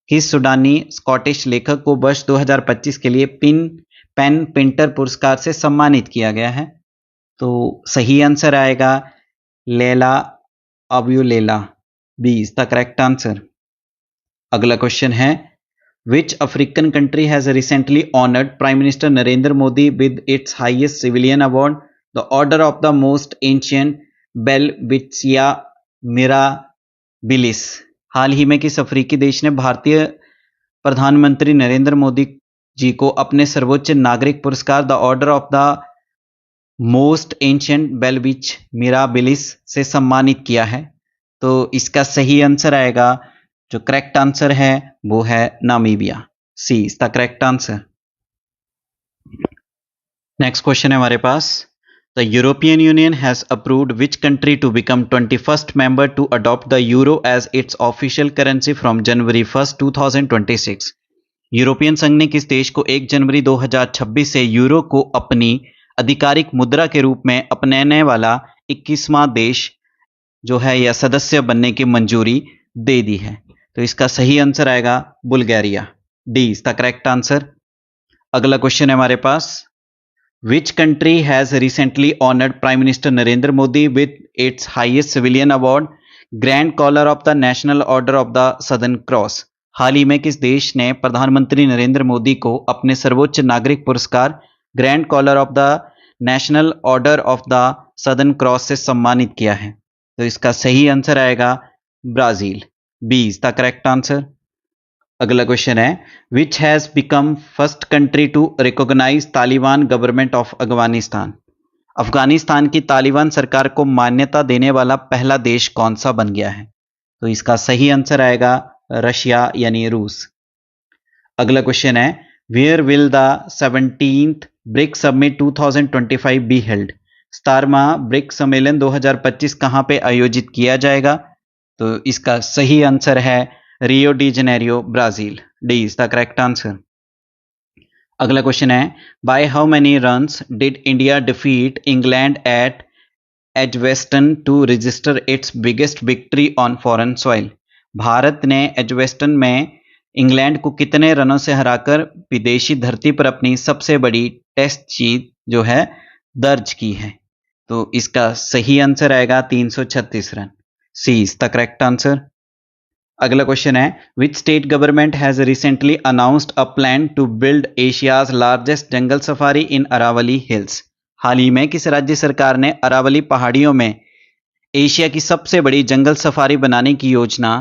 किस सुडानी स्कॉटिश लेखक को वर्ष 2025 के लिए पेन पिंटर पुरस्कार से सम्मानित किया गया है? तो सही आंसर आएगा Leila Aboulela. B is the correct answer. अगला क्वेश्चन है which African country has recently honoured prime minister Narendra Modi with its highest civilian award the order of the most ancient बेलविचिया मिराबिलिस? हाल ही में किस अफ्रीकी देश ने भारतीय प्रधानमंत्री नरेंद्र मोदी जी को अपने सर्वोच्च नागरिक पुरस्कार the order of the most ancient बेलविच मिराबिलिस से सम्मानित किया है? तो इसका सही आंसर आएगा जो करेक्ट आंसर है वो है Namibia. C is the correct answer. Next question है हमारे पास the European union has approved which country to become 21st member to adopt the euro as its official currency from January 1st 2026? European संघ ने किस देश को 1 जनवरी 2026 से euro को अपनी आधिकारिक मुद्रा के रूप में अपनाने वाला 21वां देश जो है या सदस्य बनने की मंजूरी दे दी है? तो इसका सही आंसर आएगा Bulgaria. D is the correct answer. अगला क्वेश्चन है हमारे पास which country has recently honoured prime minister Narendra Modi with its highest civilian award grand collar of the national order of the southern cross? हाल ही में किस देश ने प्रधानमंत्री नरेंद्र मोदी को अपने सर्वोच्च नागरिक पुरस्कार grand collar of the national order of the southern cross से सम्मानित किया है? तो इसका सही आंसर आएगा Brazil. B is the correct answer. अगला क्वेश्चन है which has become first country to recognise Taliban government of Afghanistan? Afghanistan की तालिबान सरकार को मान्यता देने वाला पहला देश कौन सा बन गया है? तो इसका सही आंसर आएगा रशिया यानी रूस। अगला क्वेश्चन है where will the 17th BRICS summit 2025 be held? 17वां ब्रिक्स सम्मेलन 2025 कहाँ पे आयोजित किया जाएगा? तो इसका सही आंसर है Rio de Janeiro, Brazil. D is the correct answer. अगला क्वेश्चन है, by how many runs did India defeat England at Edgbaston to register its biggest victory on foreign soil? भारत ने एजवेस्टन में इंग्लैंड को कितने रनों से हराकर विदेशी धरती पर अपनी सबसे बड़ी टेस्ट जीत जो है दर्ज की है? तो इसका सही आंसर आएगा 336 run. C is the correct answer. अगला क्वेश्चन है, which state government has recently announced a plan to build Asia's largest jungle safari in Aravalli hills? हाल ही में किस राज्य सरकार ने अरावली पहाड़ियों में एशिया की सबसे बड़ी जंगल सफारी बनाने की योजना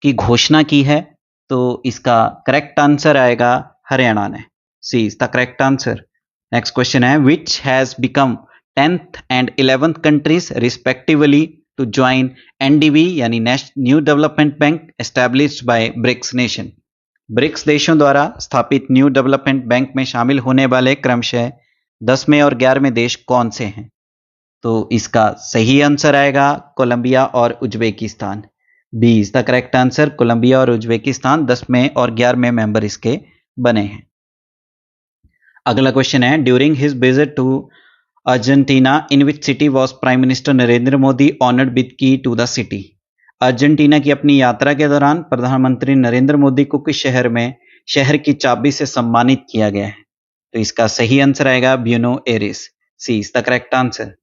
की घोषणा की है? तो इसका करेक्ट आंसर आएगा हरियाणा ने। C is the correct answer. Next question है, which has become 10th and 11th countries respectively to join NDB यानी new development bank established by BRICS nation? BRICS देशों द्वारा स्थापित न्यू डेवलपमेंट बैंक में शामिल होने वाले क्रमशः 10वें और 11वें देश कौन से हैं? तो इसका सही आंसर आएगा कोलंबिया और Uzbekistan. B is the correct answer. Colombia और उज्बेकिस्तान 10वें और 11वें मेंबर इसके बने हैं। अगला क्वेश्चन है, during his visit to Argentina in which city was prime minister Narendra Modi honoured with key to the city? Argentina की अपनी यात्रा के दौरान प्रधानमंत्री नरेंद्र मोदी को किस शहर में शहर की चाबी से सम्मानित किया गया है? तो इसका सही आंसर आएगा Buenos Aires. C is the correct answer.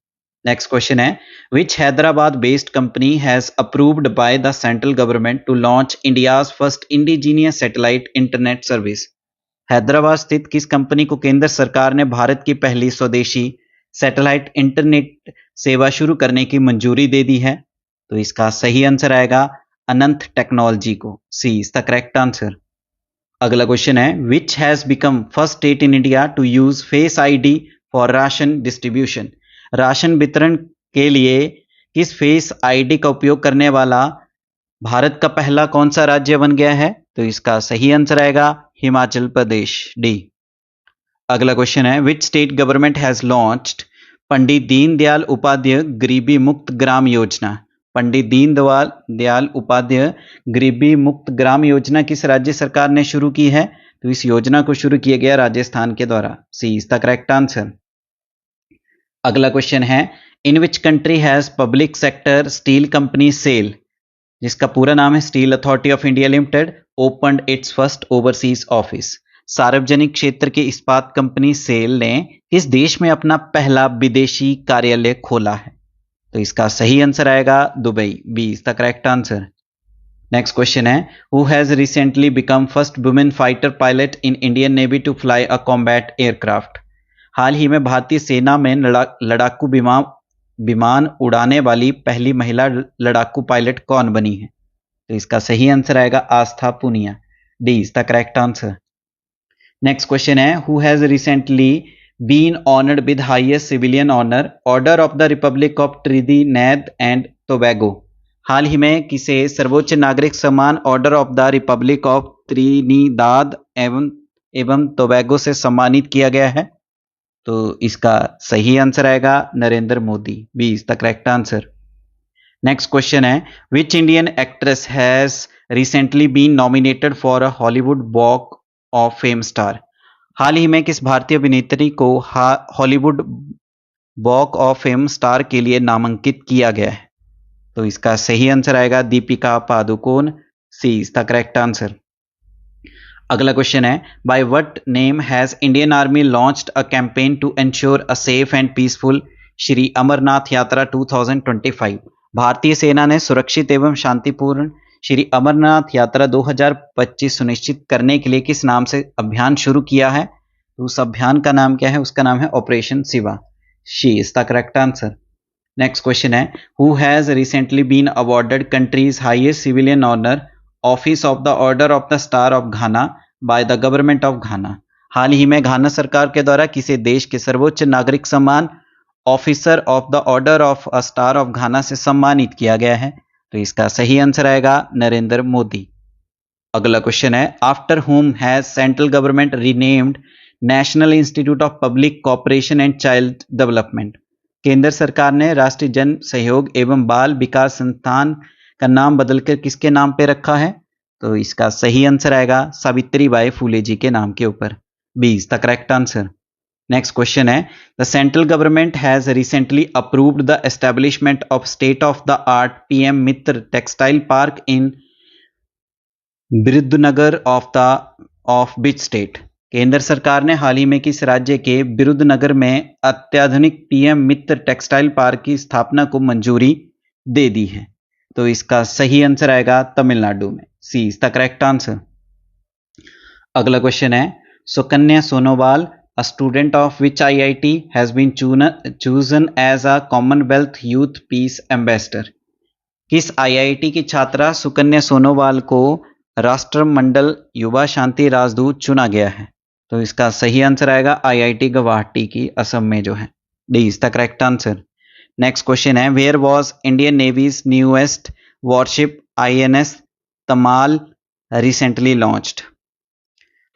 Next question है, which Hyderabad based company has approved by the central government to launch India's first indigenous satellite internet service? Hyderabad स्थित किस कंपनी को केंद्र सरकार ने भारत की पहली स्वदेशी सैटेलाइट इंटरनेट सेवा शुरू करने की मंजूरी दे दी है? तो इसका सही आंसर आएगा अनंत टेक्नोलॉजी को। C is the correct answer. अगला क्वेश्चन है, which has become first state in India to use face ID for ration distribution? Ration वितरण के लिए किस फेस आईडी का उपयोग करने वाला भारत का पहला कौन सा राज्य बन गया है? तो इसका सही आंसर आएगा हिमाचल प्रदेश। डी। अगला क्वेश्चन है, which state government has launched Pandit Deendayal Upadhyay गरीबी मुक्त ग्राम योजना? पंडित दीनदयाल उपाध्याय गरीबी मुक्त ग्राम योजना किस राज्य सरकार ने शुरू की है? तो इस योजना को शुरू किया गया राजस्थान के द्वारा। C is the correct answer. अगला क्वेश्चन है, in which country has public sector steel company SAIL, जिसका पूरा नाम है steel authority of India limited, opened its first overseas office? सार्वजनिक क्षेत्र की इस्पात कंपनी सेल ने किस देश में अपना पहला विदेशी कार्यालय खोला है? तो इसका सही आंसर आएगा Dubai. B is the correct answer. Next question है, who has recently become first women fighter pilot in Indian navy to fly a combat aircraft? हाल ही में भारतीय सेना में लड़ाकू विमान उड़ाने वाली पहली महिला लड़ाकू पायलट कौन बनी है? तो इसका सही आंसर आएगा Astha Poonia. D is the correct answer. Next question है, who has recently been honoured with highest civilian honour order of the republic of Trinidad and Tobago? हाल ही में किसे सर्वोच्च नागरिक सम्मान order of the republic of Trinidad एवं टोबैगो से सम्मानित किया गया है? तो इसका सही आंसर आएगा Narendra Modi. B is the correct answer. Next question है, which Indian actress has recently been nominated for a Hollywood walk of fame star? हाल ही में किस भारतीय अभिनेत्री को Hollywood walk of fame star के लिए नामांकित किया गया है? तो इसका सही आंसर आएगा Deepika Padukone. C is the correct answer. अगला क्वेश्चन है, by what name has Indian army launched a campaign to ensure a safe and peaceful Shri Amarnath Yatra 2025? भारतीय सेना ने सुरक्षित एवं शांतिपूर्ण श्री अमरनाथ यात्रा 2025 सुनिश्चित करने के लिए किस नाम से अभियान शुरू किया है? तो उस अभियान का नाम क्या है? उसका नाम है operation Shiva. She is the correct answer. Next question है, who has recently been awarded countries highest civilian honour office of the order of the star of Ghana by the government of घाना? हाल ही में घाना सरकार के द्वारा किसी देश के सर्वोच्च नागरिक सम्मान officer of the order of a star of घाना से सम्मानित किया गया है? तो इसका सही आंसर आएगा नरेंद्र मोदी। अगला क्वेश्चन है, आफ्टर हुम has central government renamed national institute of public cooperation and child development. केंद्र सरकार ने राष्ट्रीय जन सहयोग एवं बाल विकास संस्थान का नाम बदलकर किसके नाम पे रखा है? तो इसका सही आंसर आएगा सावित्रीबाई फूले जी के नाम के ऊपर। B is the correct answer. Next question है, the central government has recently approved the establishment of state of the art PM Mitra textile park in Virudhunagar of which state? केंद्र सरकार ने हाल ही में किस राज्य के बिरुदनगर में अत्याधुनिक पीएम मित्र टेक्सटाइल पार्क की स्थापना को मंजूरी दे दी है? तो इसका सही आंसर आएगा तमिलनाडु में। C is the correct answer. अगला क्वेश्चन है, Sukanya Sonowal, a student of which IIT has been chosen as a Commonwealth Youth Peace Ambassador? किस IIT की छात्रा सुकन्या सोनोवाल को राष्ट्रमंडल युवा शांति राजदूत चुना गया है? तो इसका सही आंसर आएगा IIT गुवाहाटी की असम में जो है। D is the correct answer. Next question है, where was Indian navy's newest warship INS Tamal recently launched?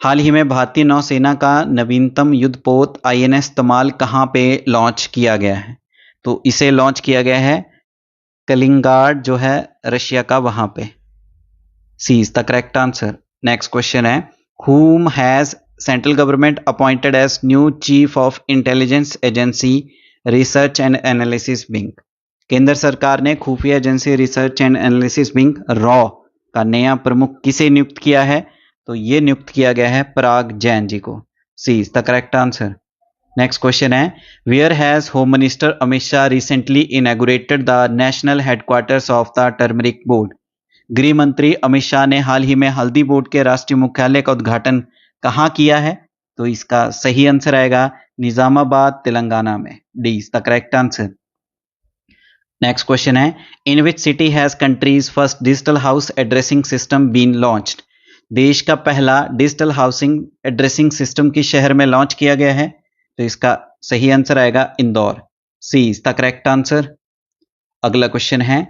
हाल ही में भारतीय नौसेना का नवीनतम युद्धपोत INS तमाल कहाँ पे लॉन्च किया गया है? तो इसे लॉन्च किया गया है कलिंगार्ड जो है रशिया का, वहां पे। C is the correct answer. Next question है, whom has central government appointed as new chief of intelligence agency research and analysis wing? केंद्र सरकार ने खुफिया agency research and analysis wing रॉ का नया प्रमुख किसे नियुक्त किया है? तो ये नियुक्त किया गया है पराग जैन जी को। C is the correct answer. Next question है, where has home minister Amit Shah recently inaugurated the national headquarters of the turmeric board? गृह मंत्री अमित शाह ने हाल ही में हल्दी बोर्ड के राष्ट्रीय मुख्यालय का उद्घाटन कहाँ किया है? तो इसका सही आंसर आएगा निजामाबाद तेलंगाना में। D is the correct answer. Next question है, in which city has country's first digital house addressing system been launched? देश का पहला डिजिटल हाउसिंग एड्रेसिंग सिस्टम किस शहर में लॉन्च किया गया है? तो इसका सही आंसर आएगा Indore. C is the correct answer. अगला क्वेश्चन है,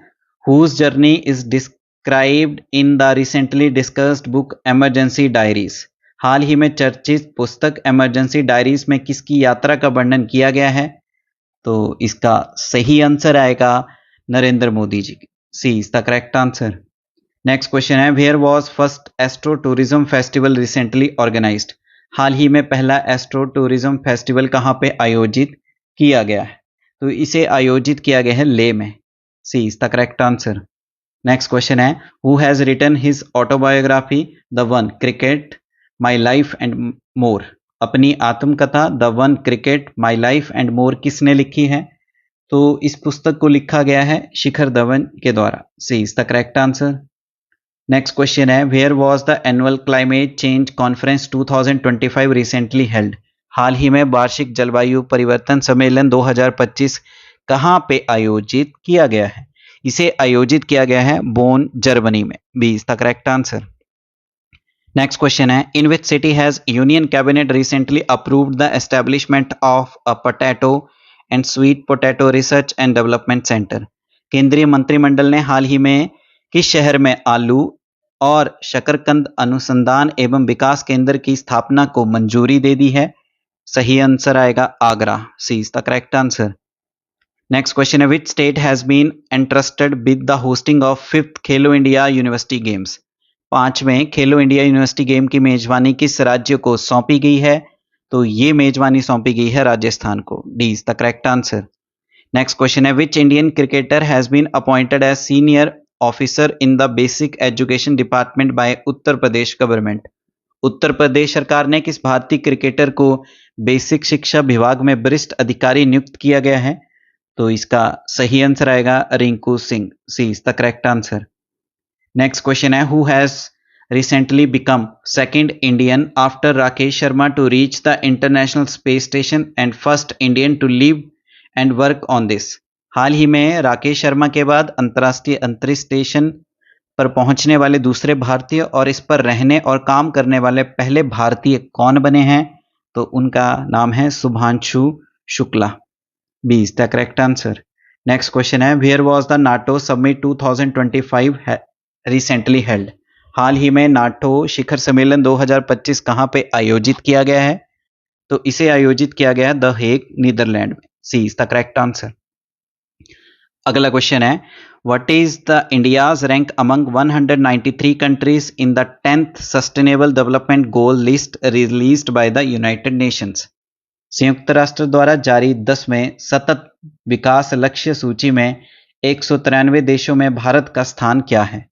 whose journey is described in the recently discussed book emergency diaries? हाल ही में चर्चित पुस्तक इमरजेंसी डायरीज में किसकी यात्रा का वर्णन किया गया है? तो इसका सही आंसर आएगा नरेंद्र मोदी जी की। C is the correct answer. Next question है, where was first astro tourism festival recently organised? हाल ही में पहला एस्ट्रो टूरिज्म फेस्टिवल कहाँ पे आयोजित किया गया है? तो इसे आयोजित किया गया है लेह में। C is the correct answer. Next question है, who has written his autobiography the one cricket my life and more? अपनी आत्मकथा the one cricket my life and more किसने लिखी है? तो इस पुस्तक को लिखा गया है शिखर धवन के द्वारा। C is the correct answer. Next question है, where was the annual climate change conference 2025 recently held? हाल ही में वार्षिक जलवायु परिवर्तन सम्मेलन 2025 कहाँ पे आयोजित किया गया है? इसे आयोजित किया गया है बोन जर्मनी में। B is the correct answer. Next question है, in which city has union cabinet recently approved the establishment of a potato and sweet potato research and development centre? केंद्रीय मंत्रिमंडल ने हाल ही में किस शहर में आलू और शकरकंद अनुसंधान एवं विकास केंद्र की स्थापना को मंजूरी दे दी है? सही आंसर आएगा Agra. C is the correct answer. Next question है, which state has been entrusted with the hosting of 5th Khelo India university games? 5वें खेलो इंडिया यूनिवर्सिटी गेम की मेजबानी किस राज्य को सौंपी गई है? तो ये मेजबानी सौंपी गई है राजस्थान को। D is the correct answer. Next question है, which Indian cricketer has been appointed as senior officer in the basic education department by Uttar Pradesh government? Uttar Pradesh सरकार ने किस भारतीय क्रिकेटर को बेसिक शिक्षा विभाग में वरिष्ठ अधिकारी नियुक्त किया गया है? तो इसका सही आंसर आएगा Rinku Singh. C is the correct answer. Next question है, who has recently become second Indian after Rakesh Sharma to reach the international space station and first Indian to live and work on this? हाल ही में राकेश शर्मा के बाद अंतर्राष्ट्रीय अंतरिक्ष स्टेशन पर पहुंचने वाले दूसरे भारतीय और इस पर रहने और काम करने वाले पहले भारतीय कौन बने हैं? तो उनका नाम है Shubhanshu Shukla. B is the correct answer. Next question है, where was the NATO summit 2025 recently held? हाल ही में नाटो शिखर सम्मेलन 2025 कहाँ पे आयोजित किया गया है? तो इसे आयोजित किया गया है द हेग, नीदरलैंड में। C is the correct answer. अगला क्वेश्चन है, what is the India's rank among 193 countries in the 10th sustainable development goal list released by the United Nations? संयुक्त राष्ट्र द्वारा जारी 10वें सतत विकास लक्ष्य सूची में 193 देशों में भारत का स्थान क्या है?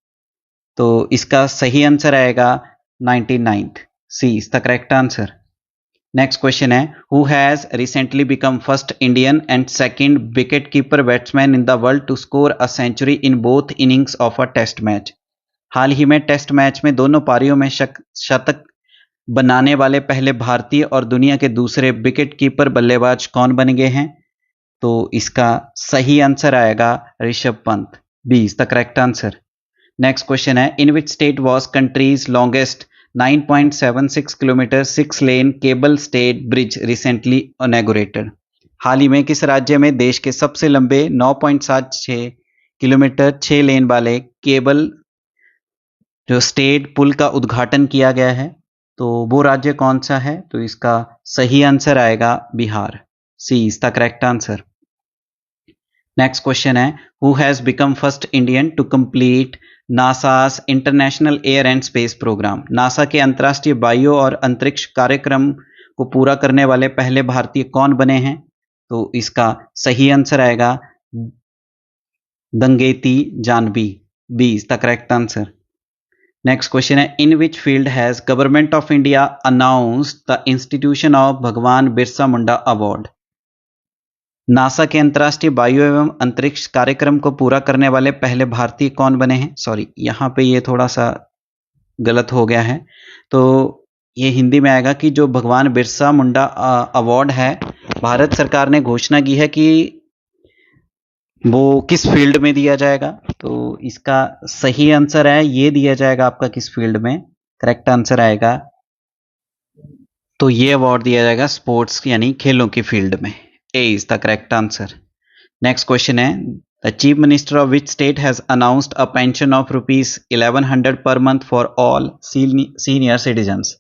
तो इसका सही आंसर आएगा 99th। C is the correct answer. Next question है, who has recently become first Indian and second wicket keeper batsman in the world to score a century in both innings of a test match? हाल ही में test match में दोनों पारियों में शतक बनाने वाले पहले भारतीय और दुनिया के दूसरे विकेट कीपर बल्लेबाज कौन बन गए हैं? तो इसका सही आंसर आएगा Rishabh Pant. B is the correct answer. Next question है, in which state was country's longest 9.76 kilometre 6 lane cable stayed bridge recently inaugurated? हाल ही में किस राज्य में देश के सबसे लंबे 9.76 किलोमीटर 6 लेन वाले केबल जो स्टेट पुल का उद्घाटन किया गया है? तो वो राज्य कौन सा है? तो इसका सही आंसर आएगा Bihar. C is the correct answer. Next question है, who has become first Indian to complete NASA's international air and space programme? NASA के अंतर्राष्ट्रीय वायु और अंतरिक्ष कार्यक्रम को पूरा करने वाले पहले भारतीय कौन बने हैं? तो इसका सही आंसर आएगा Dangeti Jahnavi. B is the correct answer. Next question है, in which field has government of India announced the institution of Bhagwan Birsa Munda award? NASA के अंतर्राष्ट्रीय वायु एवं अंतरिक्ष कार्यक्रम को पूरा करने वाले पहले भारतीय कौन बने हैं? सॉरी, यहाँ पे ये थोड़ा सा गलत हो गया है। तो ये हिंदी में आएगा कि जो भगवान बिरसा मुंडा अवार्ड है, भारत सरकार ने घोषणा की है कि वो किस फील्ड में दिया जाएगा? तो इसका सही आंसर है, ये दिया जाएगा आपका किस फील्ड में? करेक्ट आंसर आएगा, तो ये अवार्ड दिया जाएगा स्पोर्ट्स यानी खेलों की फील्ड में। A is the correct answer. Next question है, the Chief Minister of which state has announced a pension of rupees 1100 per month for all senior citizens?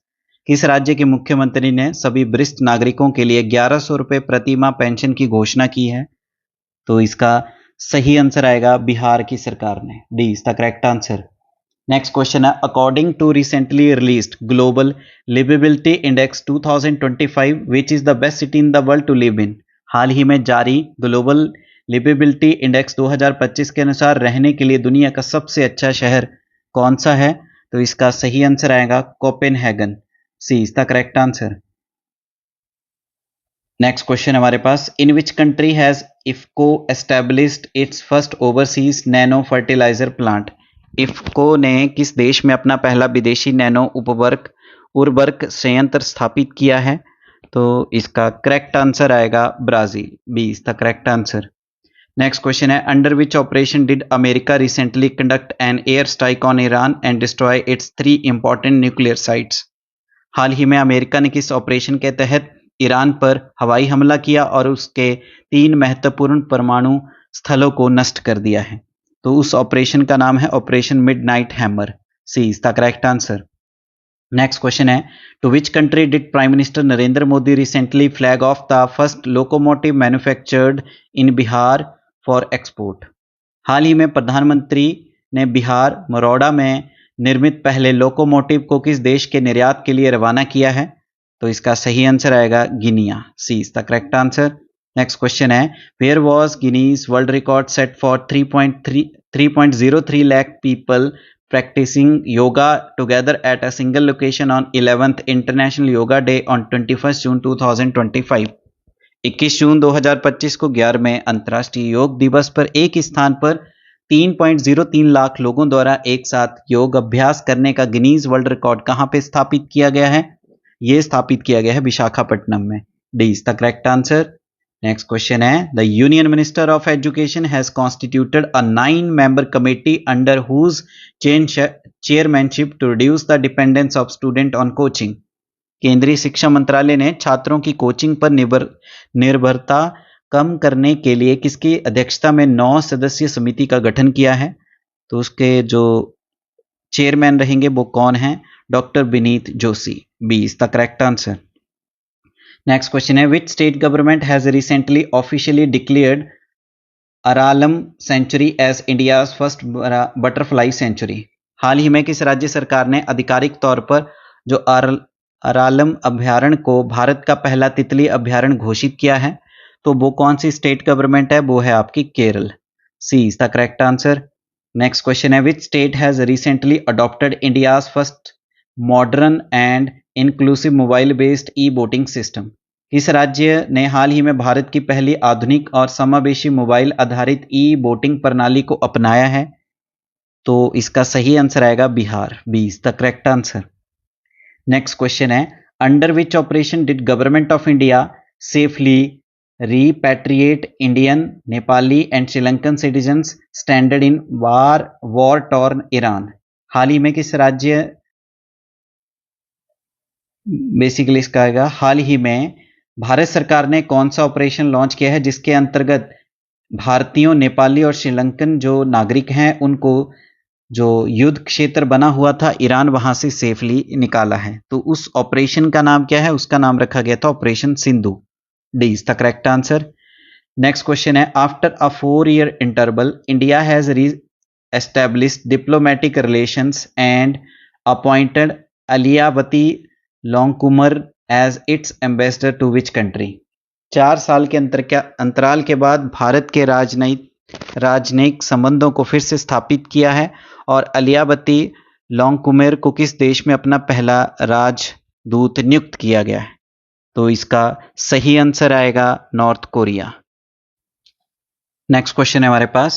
किस राज्य के मुख्यमंत्री ने सभी वरिष्ठ नागरिकों के लिए 1100 रुपये प्रति माह पेंशन की घोषणा की है? तो इसका सही आंसर आएगा बिहार की सरकार ने। D is the correct answer. Next question है, according to recently released global liveability index 2025 which is the best city in the world to live in? हाल ही में जारी ग्लोबल लिवेबिलिटी इंडेक्स 2025 के अनुसार रहने के लिए दुनिया का सबसे अच्छा शहर कौन सा है? तो इसका सही आंसर आएगा Copenhagen. C is the correct answer. Next question हमारे पास, in which country has IFFCO established its first overseas nano fertiliser plant? IFFCO ने किस देश में अपना पहला विदेशी नैनो उर्वरक संयंत्र स्थापित किया है? तो इसका करेक्ट आंसर आएगा Brazil. B is the correct answer. Next question है, under which operation did America recently conduct an air strike on Iran and destroy its 3 important nuclear sites? हाल ही में अमेरिका ने किस ऑपरेशन के तहत ईरान पर हवाई हमला किया और उसके 3 महत्वपूर्ण परमाणु स्थलों को नष्ट कर दिया है? तो उस ऑपरेशन का नाम है operation midnight hammer. C is the correct answer. Next question है, to which country did prime minister Narendra Modi recently flag off the first locomotive manufactured in Bihar for export? हाल ही में प्रधानमंत्री ने बिहार मरोड़ा में निर्मित पहले लोकोमोटिव को किस देश के निर्यात के लिए रवाना किया है? तो इसका सही आंसर आएगा Guinea. C is the correct answer. Next question है, where was Guinness world record set for 3.03 lakh people practicing yoga together at a single location on 11th International Yoga Day on 21st June 2025? 21 जून 2025 को 11वें अंतर्राष्ट्रीय योग दिवस पर एक स्थान पर 3.03 लाख लोगों द्वारा एक साथ योग अभ्यास करने का गिनीज वर्ल्ड रिकॉर्ड कहां पे स्थापित किया गया है? यह स्थापित किया गया है विशाखापट्टनम में। D is the correct answer. Next question है, the union minister of education has constituted a 9-member committee under whose chairmanship to reduce the dependence of student on coaching? केंद्रीय शिक्षा मंत्रालय ने छात्रों की कोचिंग पर निर्भरता कम करने के लिए किसकी अध्यक्षता में 9 सदस्यीय समिति का गठन किया है? तो उसके जो चेयरमैन रहेंगे वो कौन है? Doctor Vineet Joshi. B is the correct answer. Next question है which state government has recently officially declared Aralam sanctuary as India's first butterfly sanctuary. हाल ही में किस राज्य सरकार ने आधिकारिक तौर पर जो अरालम अभ्यारण्य को भारत का पहला तितली अभ्यारण्य घोषित किया है? तो वो कौन सी स्टेट गवर्नमेंट है? वो है आपकी Kerala. C is the correct answer. Next question है which state has recently adopted India's first modern and inclusive mobile based e voting system. इस राज्य ने हाल ही में भारत की पहली आधुनिक और समावेशी मोबाइल आधारित ई वोटिंग प्रणाली को अपनाया है? तो इसका सही आंसर आएगा Bihar. B is the correct answer. Next question है under which operation did government of India safely repatriate Indian, Nepali and Sri Lankan citizens stranded in war torn Iran। हाल ही में किस राज्य बेसिकली इसका आएगा हाल ही में भारत सरकार ने कौन सा ऑपरेशन लॉन्च किया है जिसके अंतर्गत भारतीयों, नेपाली और श्रीलंकन जो नागरिक हैं उनको जो युद्ध क्षेत्र बना हुआ था ईरान वहां से सेफली निकाला है? तो उस ऑपरेशन का नाम क्या है? उसका नाम रखा गया था operation Sindhu. D is the correct answer. Next question है after a 4-year interval India has reestablished diplomatic relations and appointed Alivatia Longkumer as its ambassador to which country. 4 साल के अंतराल के बाद भारत के राजनयिक संबंधों को फिर से स्थापित किया है और अलियावती लोंगकुमेर को किस देश में अपना पहला राजदूत नियुक्त किया गया है? तो इसका सही आंसर आएगा नॉर्थ कोरिया। नेक्स्ट क्वेश्चन है हमारे पास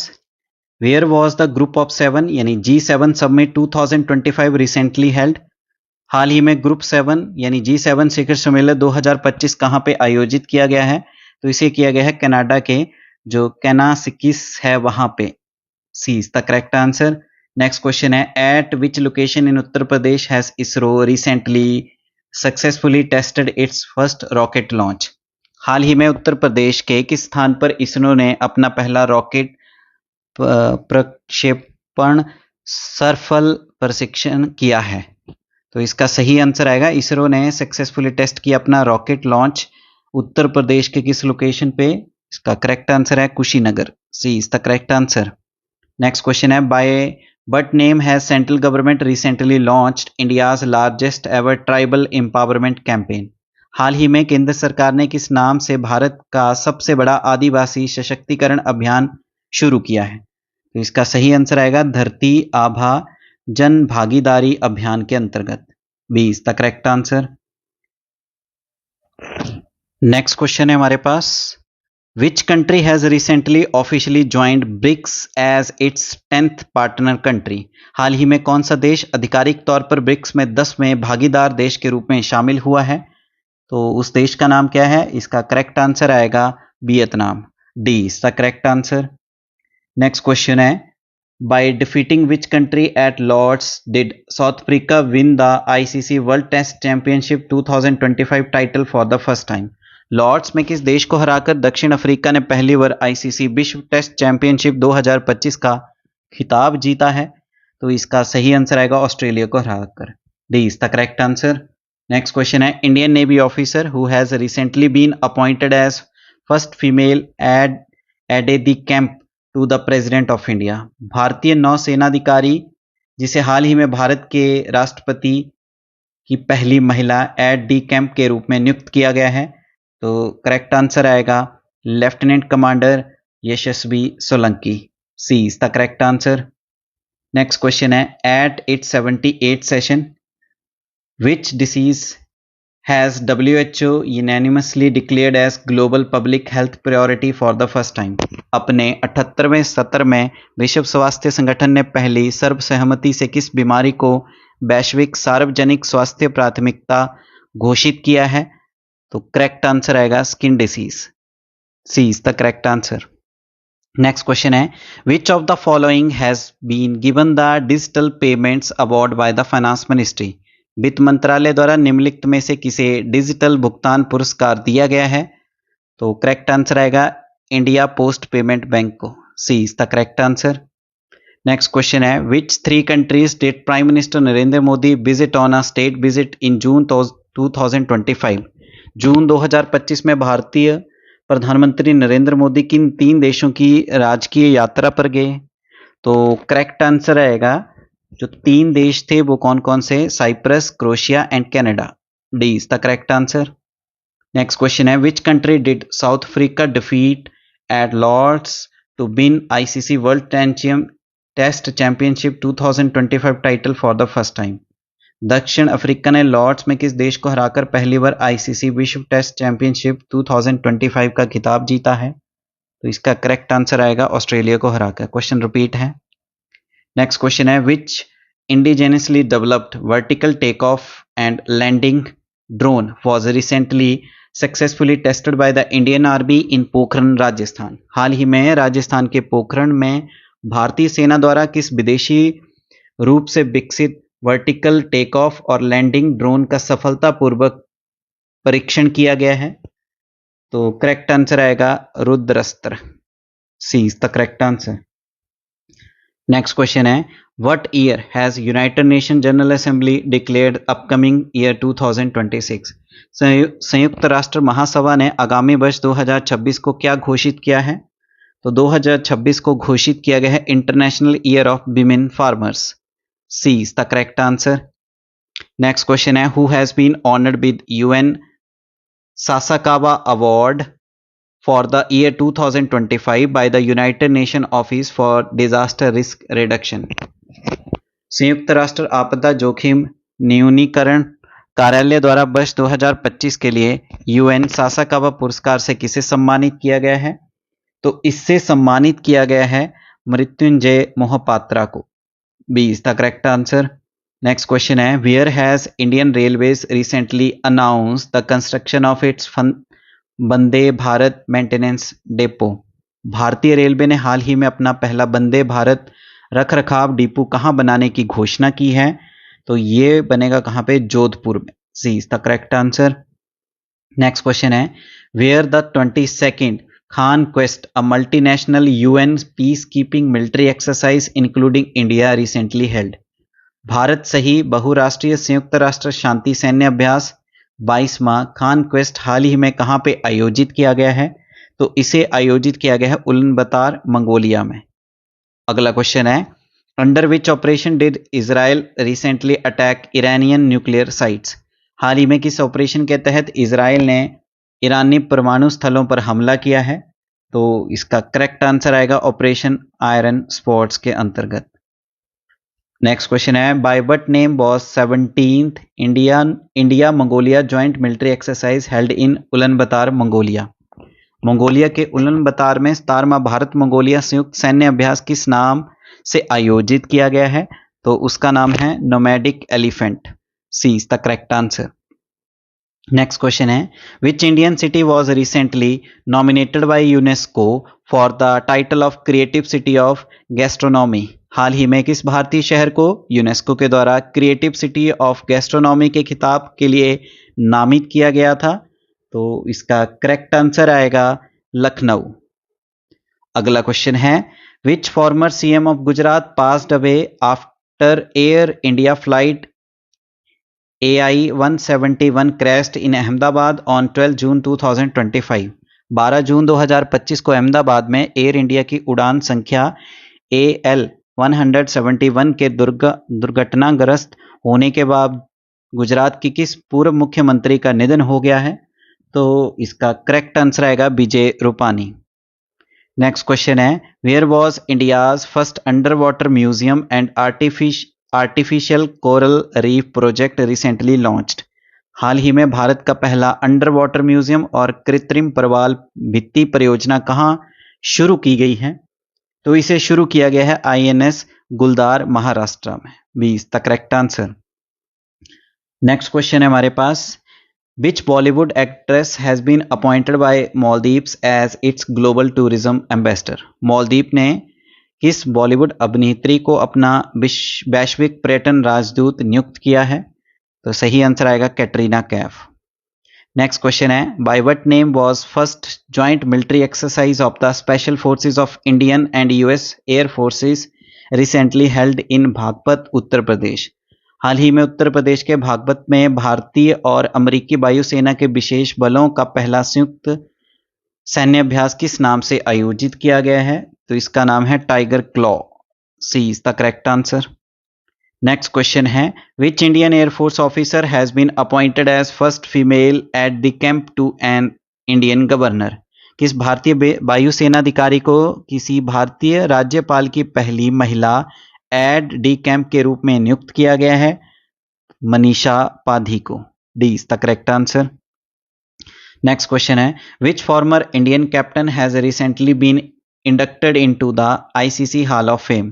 where was the group of 7 यानी G7 समिट 2025 रिसेंटली हेल्ड। हाल ही में ग्रुप 7 यानी G7 शिखर सम्मेलन 2025 कहां पे आयोजित किया गया है? तो इसे किया गया है कनाडा के जो कैनासिकिस है वहां पे। C is the correct answer. Next question है at which location in Uttar Pradesh has ISRO recently successfully tested its first rocket launch. हाल ही में उत्तर प्रदेश के किस स्थान पर इसरो ने अपना पहला रॉकेट प्रक्षेपण सफल परीक्षण किया है? तो इसका सही आंसर आएगा इसरो ने सक्सेसफुली टेस्ट किया अपना रॉकेट लॉन्च उत्तर प्रदेश के किस लोकेशन पे? इसका करेक्ट आंसर है Kushinagar. C is the correct answer. Next question है by What name has central government recently launched India's largest ever tribal empowerment campaign? हाल ही में केंद्र सरकार ने किस नाम से भारत का सबसे बड़ा आदिवासी सशक्तिकरण अभियान शुरू किया है? तो इसका सही आंसर आएगा धरती आभा जन भागीदारी अभियान के अंतर्गत। B is the correct answer. Next question है हमारे पास Which country has recently officially joined BRICS as its 10th partner country? हाल ही में कौन सा देश आधिकारिक तौर पर ब्रिक्स में 10वें भागीदार देश के रूप में शामिल हुआ है? तो उस देश का नाम क्या है? इसका करेक्ट आंसर आएगा Vietnam. D is the correct answer. Next question है by defeating which country at Lord's did South Africa win the ICC world test championship 2025 title for the first time. Lord's में किस देश को हराकर दक्षिण Africa ने पहली बार ICC विश्व टेस्ट चैंपियनशिप 2025 का खिताब जीता है? तो इसका सही आंसर आएगा ऑस्ट्रेलिया को हराकर। D is the correct answer. Next question है Indian navy officer who has recently been appointed as first female aide de camp to the president of India. भारतीय नौसेनाधिकारी जिसे हाल ही में भारत के राष्ट्रपति की पहली महिला एड डी कैंप के रूप में नियुक्त किया गया है? तो करेक्ट आंसर आएगा lieutenant commander Yashasvi Solanki. C is the correct answer. Next question है at its 78th session which disease has WHO unanimously declared as global public health priority for the first time. अपने 78वें सत्र में विश्व स्वास्थ्य संगठन ने पहली सर्वसहमति से किस बीमारी को वैश्विक सार्वजनिक स्वास्थ्य प्राथमिकता घोषित किया है? तो करेक्ट आंसर आएगा skin disease. C is the correct answer. Next question है which of the following has been given the digital payments award by the finance ministry. वित्त मंत्रालय द्वारा निम्नलिखित में से किसे डिजिटल भुगतान पुरस्कार दिया गया है? तो करेक्ट आंसर आएगा इंडिया पोस्ट पेमेंट बैंक को। C is the correct answer. Next question है which 3 countries did prime minister Narendra Modi visit on a state visit in June 2025? जून 2025 में भारतीय प्रधानमंत्री नरेंद्र मोदी किन 3 देशों की राजकीय यात्रा पर गए? तो करेक्ट आंसर आएगा जो 3 देश थे वो कौन कौन से? Cyprus, Croatia and Canada. D is the correct answer. Next question है which country did South Africa defeat at Lord's to win ICC world test championship 2025 title for the first time? दक्षिण अफ्रीका ने Lord's में किस देश को हराकर पहली बार आईसीसी विश्व टेस्ट चैंपियनशिप 2025 का खिताब जीता है? तो इसका करेक्ट आंसर आएगा ऑस्ट्रेलिया को हराकर। क्वेश्चन रिपीट है। नेक्स्ट क्वेश्चन है which indigenously developed vertical take off and landing drone was recently successfully tested by the Indian army in Pokhran, Rajasthan? हाल ही में राजस्थान के पोखरण में भारतीय सेना द्वारा किस विदेशी रूप से विकसित वर्टिकल टेक ऑफ और लैंडिंग ड्रोन का सफलतापूर्वक परीक्षण किया गया है? तो करेक्ट आंसर आएगा Rudrastra. C is the correct answer. Next question है what year has United nation general Assembly declared upcoming year 2026? संयुक्त राष्ट्र महासभा ने आगामी वर्ष 2026 को क्या घोषित किया है? तो 2026 को घोषित किया गया है international year of women farmers. C is the correct answer. Next question है who has been honoured with UN Sasakawa award for the year 2025 by the United Nation office for disaster risk reduction? संयुक्त राष्ट्र आपदा जोखिम न्यूनीकरण कार्यालय द्वारा वर्ष 2025 के लिए यूएन सासाकावा पुरस्कार से किसे सम्मानित किया गया है? तो इससे सम्मानित किया गया है मृत्युंजय मोहपात्रा को। B is the correct answer. Next question है where has Indian railways recently announce the construction of its Vande Bharat maintenance depot? भारतीय रेलवे ने हाल ही में अपना पहला वंदे भारत रखरखाव डिपो कहां बनाने की घोषणा की है? तो ये बनेगा कहां पे? जोधपुर में। C is the correct answer. Next question है where the 22nd Khaan quest a multinational UN peace keeping military exercise including India recently held? Bharat सही बहुराष्ट्रीय संयुक्त राष्ट्र शांति सैन्य अभ्यास 22वां खान क्वेस्ट हाल ही में कहां पे आयोजित किया गया है? तो इसे आयोजित किया गया है उलानबातर, मंगोलिया में। अगला क्वेश्चन है under which operation did Israel recently attack Iranian nuclear sites? हाल ही में किस ऑपरेशन के तहत इजराइल ने ईरानी परमाणु स्थलों पर हमला किया है? तो इसका करेक्ट आंसर आएगा ऑपरेशन आयरन स्पॉट्स के अंतर्गत। नेक्स्ट क्वेश्चन है by what name was 17th India Mongolia joint military exercise held in Ulaanbaatar, Mongolia? Mongolia के उलानबातर में 17वां भारत मंगोलिया संयुक्त सैन्य अभ्यास किस नाम से आयोजित किया गया है? तो उसका नाम है nomadic elephant. C is the correct answer. Next question है which Indian city was recently nominated by UNESCO for the title of creative city of gastronomy? हाल ही में किस भारतीय शहर को यूनेस्को के द्वारा क्रिएटिव सिटी ऑफ गैस्ट्रोनॉमी के खिताब के लिए नामित किया गया था? तो इसका करेक्ट आंसर आएगा लखनऊ। अगला क्वेश्चन है which former CM of Gujarat passed away after Air India flight AI-171 crashed in Ahmedabad on 12 जून 2025? 12 जून 2025 को अहमदाबाद में एयर इंडिया की उड़ान संख्या AL-171 के दुर्घटनाग्रस्त होने के बाद गुजरात की किस पूर्व मुख्यमंत्री का निधन हो गया है? तो इसका करेक्ट आंसर आएगा विजय रूपानी। नेक्स्ट क्वेश्चन है where was India's first under water museum and artificial coral reef project recently launched? हाल ही में भारत का पहला अंडर वाटर म्यूजियम और कृत्रिम प्रवाल भित्ति परियोजना कहां शुरू की गई है? तो इसे शुरू किया गया है INS गुलदार, महाराष्ट्र में। B is the correct answer. Next question है हमारे पास which Bollywood actress has been appointed by Maldives as its global tourism ambassador? Maldives ने किस बॉलीवुड अभिनेत्री को अपना वैश्विक पर्यटन राजदूत नियुक्त किया है? तो सही आंसर आएगा कैटरीना कैफ। नेक्स्ट क्वेश्चन है by what name was first joint military exercise of the special forces of Indian and US air forces recently held in Baghpat Uttar Pradesh. हाल ही में उत्तर प्रदेश के बागपत में भारतीय और अमेरिकी वायुसेना के विशेष बलों का पहला संयुक्त सैन्य अभ्यास किस नाम से आयोजित किया गया है? तो इसका नाम है tiger claw. C is the correct answer. Next question है, which Indian air force officer has been appointed as first female aide de camp to an Indian governor? किस भारतीय वायुसेनाधिकारी को किसी भारतीय राज्यपाल की पहली महिला एड डी कैंप के रूप में नियुक्त किया गया है? मनीषा पाधी को। D is the correct answer. Next question है, which former Indian captain has recently been inducted into the ICC hall of fame?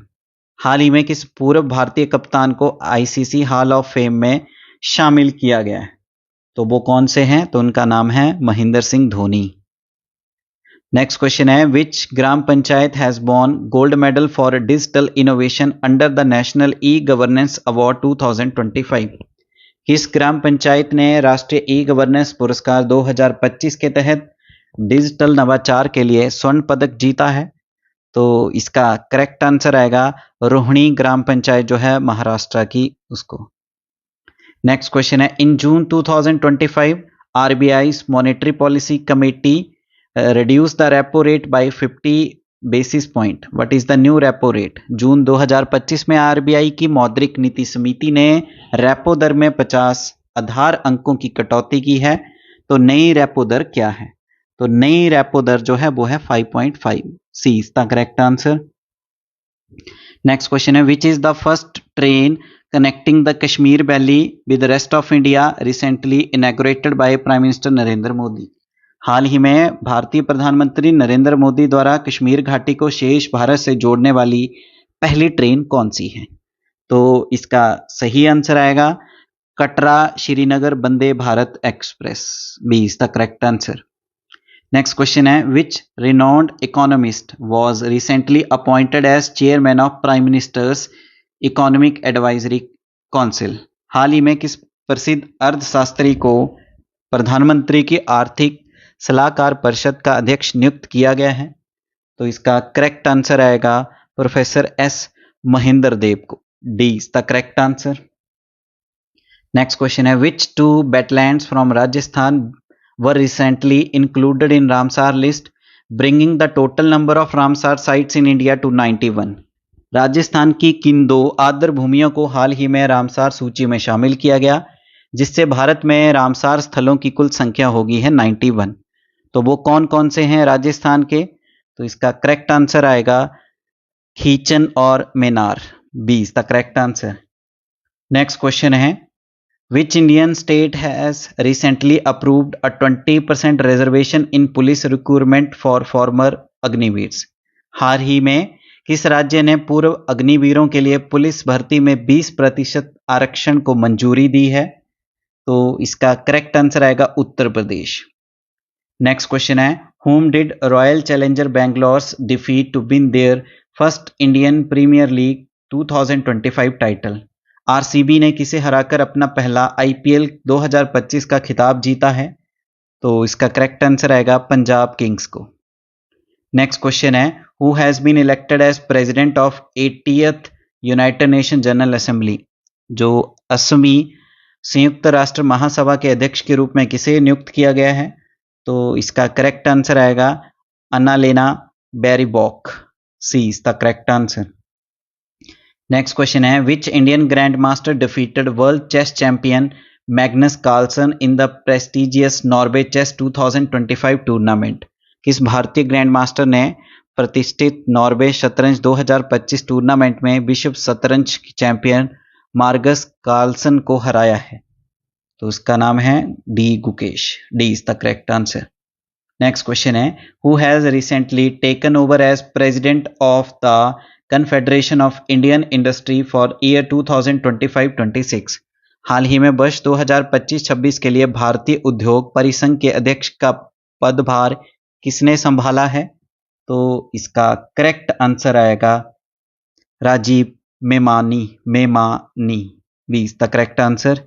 हाल ही में किस पूर्व भारतीय कप्तान को आईसीसी हॉल ऑफ फेम में शामिल किया गया है? तो वो कौन से हैं? तो उनका नाम है महेंद्र सिंह धोनी। नेक्स्ट क्वेश्चन है, which gram panchayat has won gold medal for digital innovation under the national e governance award 2025? किस ग्राम पंचायत ने राष्ट्रीय ई गवर्नेंस पुरस्कार 2025 के तहत डिजिटल नवाचार के लिए स्वर्ण पदक जीता है? तो इसका करेक्ट आंसर आएगा रोहिणी ग्राम पंचायत जो है महाराष्ट्र की, उसको। नेक्स्ट क्वेश्चन है, इन June 2025 RBI monetary policy committee reduce the repo rate by 50 basis point. What is the new repo rate? जून 2025 में आरबीआई की मौद्रिक नीति समिति ने रेपो दर में 50 आधार अंकों की कटौती की है। तो नई रेपो दर क्या है? तो नई रेपो दर जो है वो है 5.5। C is the correct answer. Next question है, which is the first train connecting the Kashmir valley with rest of India recently inaugurated by prime minister Narendra Modi? हाल ही में भारतीय प्रधानमंत्री नरेंद्र मोदी द्वारा कश्मीर घाटी को शेष भारत से जोड़ने वाली पहली ट्रेन कौन सी है? तो इसका सही आंसर आएगा Katra Srinagar Vande Bharat express. B is the correct answer. Next question है, which renowned economist was recently appointed as chairman of prime minister's economic advisory council? हाल ही में किस प्रसिद्ध अर्थशास्त्री को प्रधानमंत्री की आर्थिक सलाहकार परिषद का अध्यक्ष नियुक्त किया गया है? तो इसका करेक्ट आंसर आएगा प्रोफेसर एस महेंद्र देव को। D is the correct answer. Next question है, which two wetlands from Rajasthan were recently included in Ramsar list bringing the total number of Ramsar sites in India to 91? Rajasthan की किन दो आर्द्र भूमियों को हाल ही में रामसार सूची में शामिल किया गया, जिससे भारत में रामसार स्थलों की कुल संख्या होगी है 91? तो वो कौन कौन से हैं राजस्थान के? तो इसका करेक्ट आंसर आएगा खीचन और Menar. B is the correct answer. Next question है, which Indian state has recently approved a 20% reservation in police recruitment for former Agniveers? हाल ही में किस राज्य ने पूर्व अग्निवीरों के लिए पुलिस भर्ती में 20% आरक्षण को मंजूरी दी है? तो इसका करेक्ट आंसर आएगा उत्तर प्रदेश। नेक्स्ट क्वेश्चन है, whom did royal challenger Bangalore defeat to win their first Indian premier league 2025 title? RCB ने किसे हराकर अपना पहला आईपीएल 2025 का खिताब जीता है? तो इसका करेक्ट आंसर आएगा पंजाब किंग्स को। नेक्स्ट क्वेश्चन है, who has been elected as president of 80th united nation general assembly? जो 80वीं संयुक्त राष्ट्र महासभा के अध्यक्ष के रूप में किसे नियुक्त किया गया है? तो इसका करेक्ट आंसर आएगा Annalena Baerbock. C is the correct answer. Next question है, which Indian grand master defeated world chess champion Magnus Carlsen in the prestigious Norway chess 2025 tournament? किस भारतीय ग्रैंड मास्टर ने प्रतिष्ठित नॉर्वे शतरंज 2025 टूर्नामेंट में विश्व शतरंज चैंपियन मार्गस कार्लसन को हराया है? तो उसका नाम है D Gukesh. D is the correct answer. Next question है, who has recently taken over as president of the Confederation of Indian Industry for year 2025-26? हाल ही में वर्ष 2025-26 के लिए भारतीय उद्योग परिसंघ के अध्यक्ष का पदभार किसने संभाला है? तो इसका करेक्ट आंसर आएगा Rajiv Memani. B is the correct answer.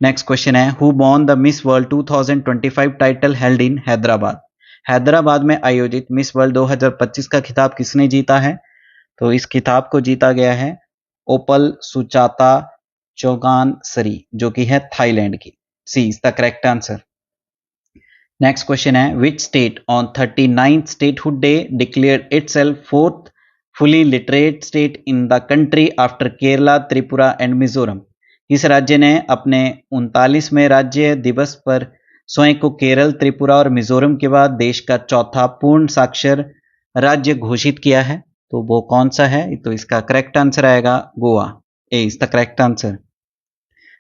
Next question है, who won the Miss World 2025 title held in Hyderabad? Hyderabad में आयोजित मिस वर्ल्ड 2025 का खिताब किसने जीता है? तो इस खिताब को जीता गया है ओपल सुचाता चौगानसरी, जो कि है थाईलैंड की। C is the correct answer. Next question है, which state on 39th statehood day declared itself fourth fully literate state in the country after Kerala, Tripura and Mizoram? इस राज्य ने अपने 39वें राज्य दिवस पर स्वयं को केरल, त्रिपुरा और मिजोरम के बाद देश का चौथा पूर्ण साक्षर राज्य घोषित किया है। तो वो कौन सा है? तो इसका करेक्ट आंसर आएगा Goa. A is the correct answer.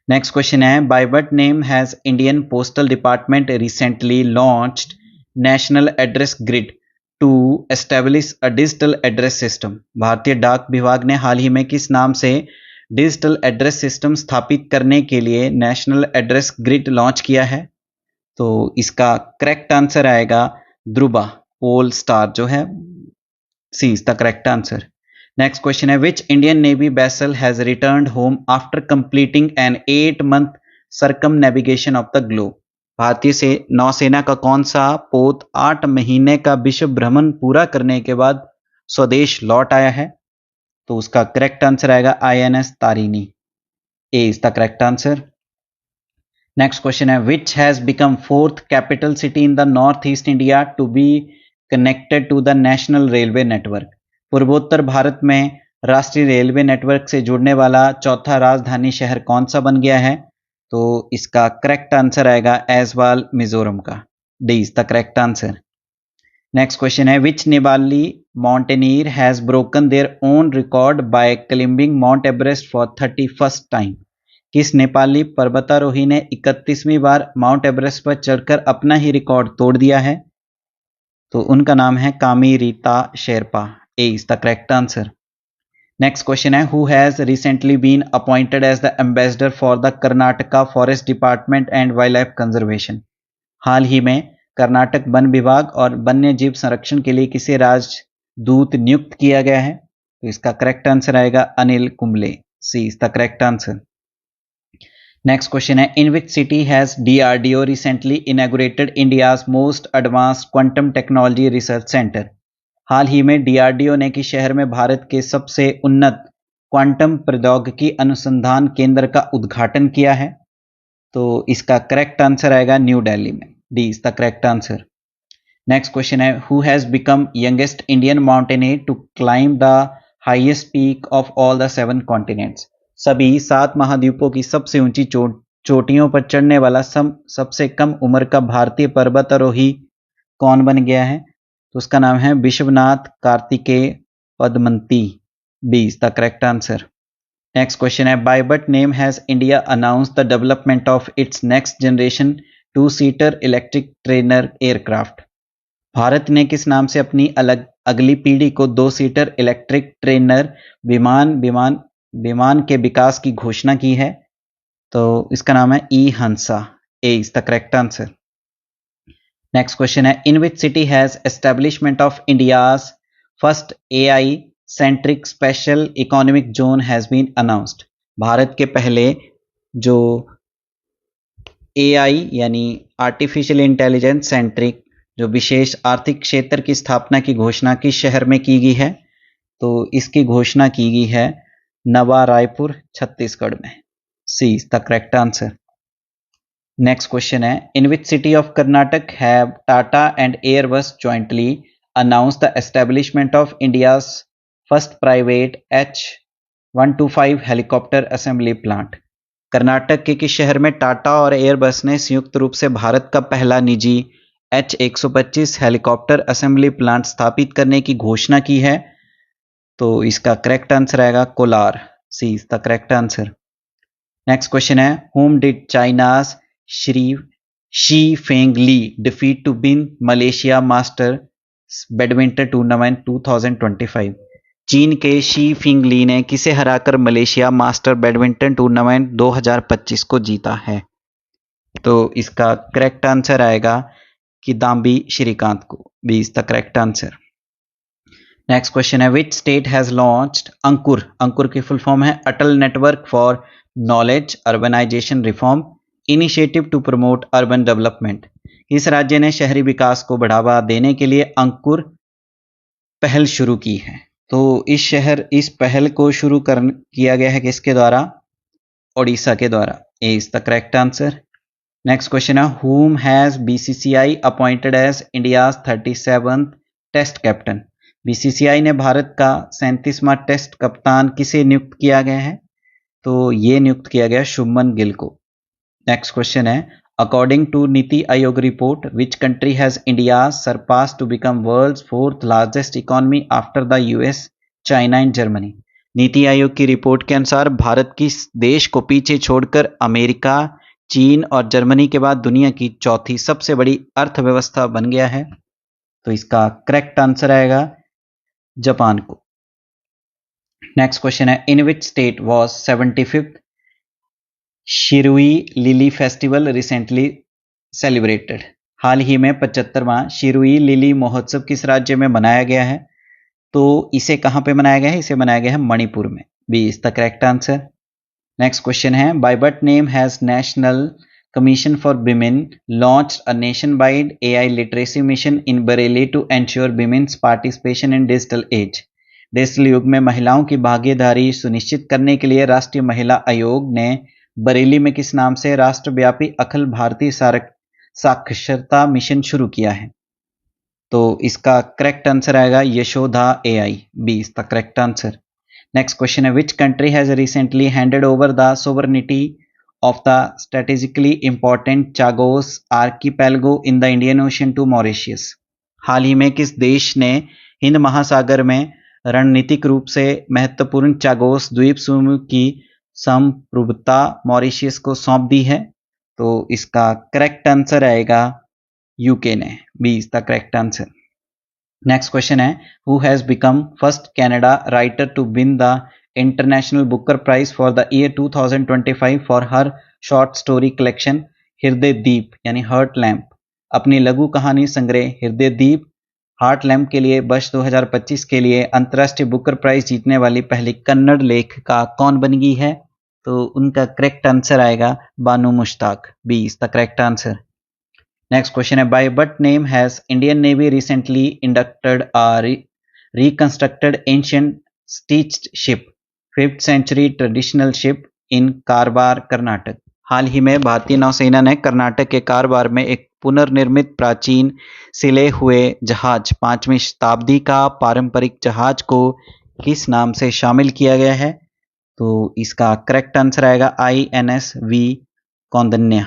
Next question है, by what name has Indian postal department recently launched national address grid to establish a digital address system? भारतीय डाक विभाग ने हाल ही में किस नाम से डिजिटल एड्रेस सिस्टम स्थापित करने के लिए नेशनल एड्रेस ग्रिड लॉन्च किया है? तो इसका करेक्ट आंसर आएगा ध्रुवा पोल स्टार, जो है C is the correct answer. Next question है, which Indian navy vessel has returned home after completing an 8-month circumnavigation of the globe? भारतीय से नौसेना का कौन सा पोत 8 महीने का विश्व भ्रमण पूरा करने के बाद स्वदेश लौट आया है? तो उसका करेक्ट आंसर आएगा INS Tarini. A is the correct answer. Next question है, which has become fourth capital city in the north east India to be connected to the national railway network? पूर्वोत्तर भारत में राष्ट्रीय रेलवे नेटवर्क से जुड़ने वाला चौथा राजधानी शहर कौन सा बन गया है? तो इसका करेक्ट आंसर आएगा ऐजवाल, मिजोरम का। D is the correct answer. Next question है, which Nepali mountaineer has broken their own record by climbing Mount Everest for 31st time? किस नेपाली पर्वतारोही ने 31वीं बार माउंट एवरेस्ट पर चढ़कर अपना ही रिकॉर्ड तोड़ दिया है? तो उनका नाम है Kami Rita Sherpa. A is the correct answer. Next question है, who has recently been appointed as the ambassador for the Karnataka forest department and wildlife conservation? हाल ही में कर्नाटक वन विभाग और वन्य जीव संरक्षण के लिए किसे राजदूत नियुक्त किया गया है? तो इसका करेक्ट आंसर आएगा Anil Kumble. C is the correct answer. Next question है, in which city has DRDO recently inaugurated India's most advanced quantum technology research centre? हाल ही में DRDO ने किस शहर में भारत के सबसे उन्नत क्वांटम प्रौद्योगिकी अनुसंधान केंद्र का उद्घाटन किया है? तो इसका करेक्ट आंसर आएगा न्यू दिल्ली में। D is the correct answer. Next question है, who has become youngest Indian mountaineer to climb the highest peak of all the 7 continents? सभी 7 महाद्वीपों की सबसे ऊंची चोटियों पर चढ़ने वाला सबसे कम उम्र का भारतीय पर्वतारोही कौन बन गया है? तो उसका नाम है Vishwanath Karthikeya Padmanti. B is the correct answer. Next question है, by what name has India announce the development of its next generation two seater electric trainer aircraft? Bharat ने किस नाम से अपनी अगली पीढ़ी को 2-सीटर इलेक्ट्रिक ट्रेनर विमान के विकास की घोषणा की है? तो इसका नाम है Hansa. A is the correct answer. Next question है, in which city has establishment of India's first AI centric special economic zone has been announced? Bharat के पहले जो AI यानी आर्टिफिशियल इंटेलिजेंस सेंट्रिक जो विशेष आर्थिक क्षेत्र की स्थापना की घोषणा किस शहर में की गई है? तो इसकी घोषणा की गई है नवा रायपुर, छत्तीसगढ़ में। C is the correct answer. Next question है, in which city of Karnataka have Tata and Airbus jointly announce the establishment of India's first private H125 helicopter assembly plant? Karnataka के किस शहर में टाटा और एयरबस ने संयुक्त रूप से भारत का पहला निजी H125 हेलीकॉप्टर असेंबली प्लांट स्थापित करने की घोषणा की है? तो इसका करेक्ट आंसर आएगा Kolar. C is the correct answer. Next question है, whom did China's Shi Feng Li defeat to win Malaysia masters badminton tournament 2025? चीन के शी फिंग ली ने किसे हराकर मलेशिया मास्टर बैडमिंटन टूर्नामेंट 2025 को जीता है? तो इसका करेक्ट आंसर आएगा किदाम्बी श्रीकांत को। B is the correct answer. Next question है, which state has launched Ankur? Ankur की फुल फॉर्म है Atal network for knowledge urbanisation reform initiative to promote urban development? इस राज्य ने शहरी विकास को बढ़ावा देने के लिए अंकुर पहल शुरू की है? तो इस पहल को शुरू किया गया है किसके द्वारा? ओडिशा के द्वारा। A is the correct answer. Next question है, whom has BCCI appointed as India's 37th test captain? BCCI ने भारत का 37वां टेस्ट कप्तान किसे नियुक्त किया गया है? तो ये नियुक्त किया गया शुभमन गिल को। नेक्स्ट क्वेश्चन है, according to Niti Aayog report which country has India surpass to become world's 4th largest economy after the US, China and Germany? Niti Aayog की रिपोर्ट के अनुसार भारत किस देश को पीछे छोड़कर अमेरिका, चीन और जर्मनी के बाद दुनिया की चौथी सबसे बड़ी अर्थव्यवस्था बन गया है? तो इसका करेक्ट आंसर आएगा जापान को। नेक्स्ट क्वेश्चन है, in which state was 75th Shirui lily festival recently celebrated? हाल ही में 75वां शिरुई लिली महोत्सव किस राज्य में मनाया गया है? तो इसे कहां पे मनाया गया है? इसे मनाया गया है मणिपुर में। B is the correct answer. Next question है, by what name has national commission for women launched a nationwide AI literacy mission in Bareilly to ensure women's participation in digital age? Digital युग में महिलाओं की भागीदारी सुनिश्चित करने के लिए राष्ट्रीय महिला आयोग ने बरेली में किस नाम से राष्ट्रव्यापी अखिल भारतीय साक्षरता मिशन शुरू किया है? तो इसका करेक्ट आंसर आएगा Yashoda AI। B is the correct answer. Next question है, which country has recently handed over the sovereignty of the strategically important Chagos archipelago in the Indian Ocean to Mauritius? हाल ही में किस देश ने हिंद महासागर में रणनीतिक रूप से महत्वपूर्ण चागोस द्वीप समूह की संप्रभुता मॉरिशियस को सौंप दी है? तो इसका करेक्ट आंसर आएगा यूके ने। B is the correct answer. Next question है, who has become first Canada writer to win the international Booker prize for the year 2025 for her short story collection हृदय दीप यानी हार्ट लैम्प? अपनी लघु कहानी संग्रह हृदय दीप हार्ट लैम्प के लिए वर्ष 2025 के लिए अंतर्राष्ट्रीय बुकर प्राइज जीतने वाली पहली कन्नड़ लेखिका कौन बन गई है? तो उनका करेक्ट आंसर आएगा Banu Mushtaq. B is the correct answer. Next question है, by what name has Indian navy recently inducted a reconstructed ancient stitched ship 5th century traditional ship in Karwar Karnataka? हाल ही में भारतीय नौसेना ने कर्नाटक के कारवार में एक पुनर्निर्मित प्राचीन सिले हुए जहाज 5वीं शताब्दी का पारंपरिक जहाज को किस नाम से शामिल किया गया है? तो इसका करेक्ट आंसर आएगा INS V कौंदन्या।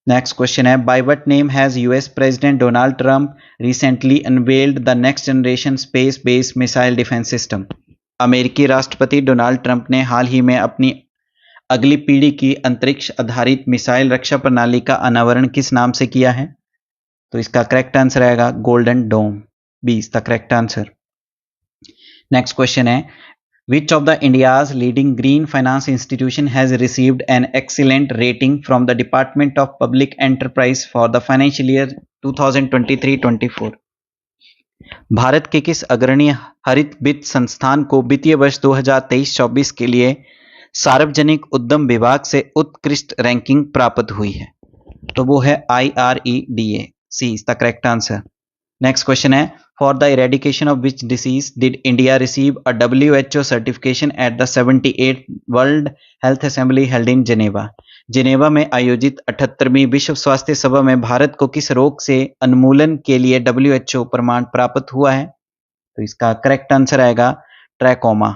नेक्स्ट क्वेश्चन है, by what name has US president Donald Trump recently unveiled the next generation space based missile defence system? अमेरिकी राष्ट्रपति डोनाल्ड ट्रंप ने हाल ही में अपनी अगली पीढ़ी की अंतरिक्ष आधारित मिसाइल रक्षा प्रणाली का अनावरण किस नाम से किया है? तो इसका करेक्ट आंसर आएगा golden dome. B is the correct answer. Next question है, which of the India's leading green finance institution has received an excellent rating from the Department of Public Enterprise for the financial year 2023-24? Bharat के किस अग्रणी हरित वित्त संस्थान को वित्तीय वर्ष 2023-24 के लिए सार्वजनिक उद्यम विभाग से उत्कृष्ट रैंकिंग प्राप्त हुई है? तो वो है IREDA। C is the correct answer. Next question है, for the eradication of which disease did India receive a WHO certification at the 78th world health assembly held in Geneva? Geneva में आयोजित 78वीं विश्व स्वास्थ्य सभा में भारत को किस रोग से उन्मूलन के लिए WHO प्रमाण प्राप्त हुआ है? तो इसका करेक्ट आंसर आएगा ट्रैकोमा।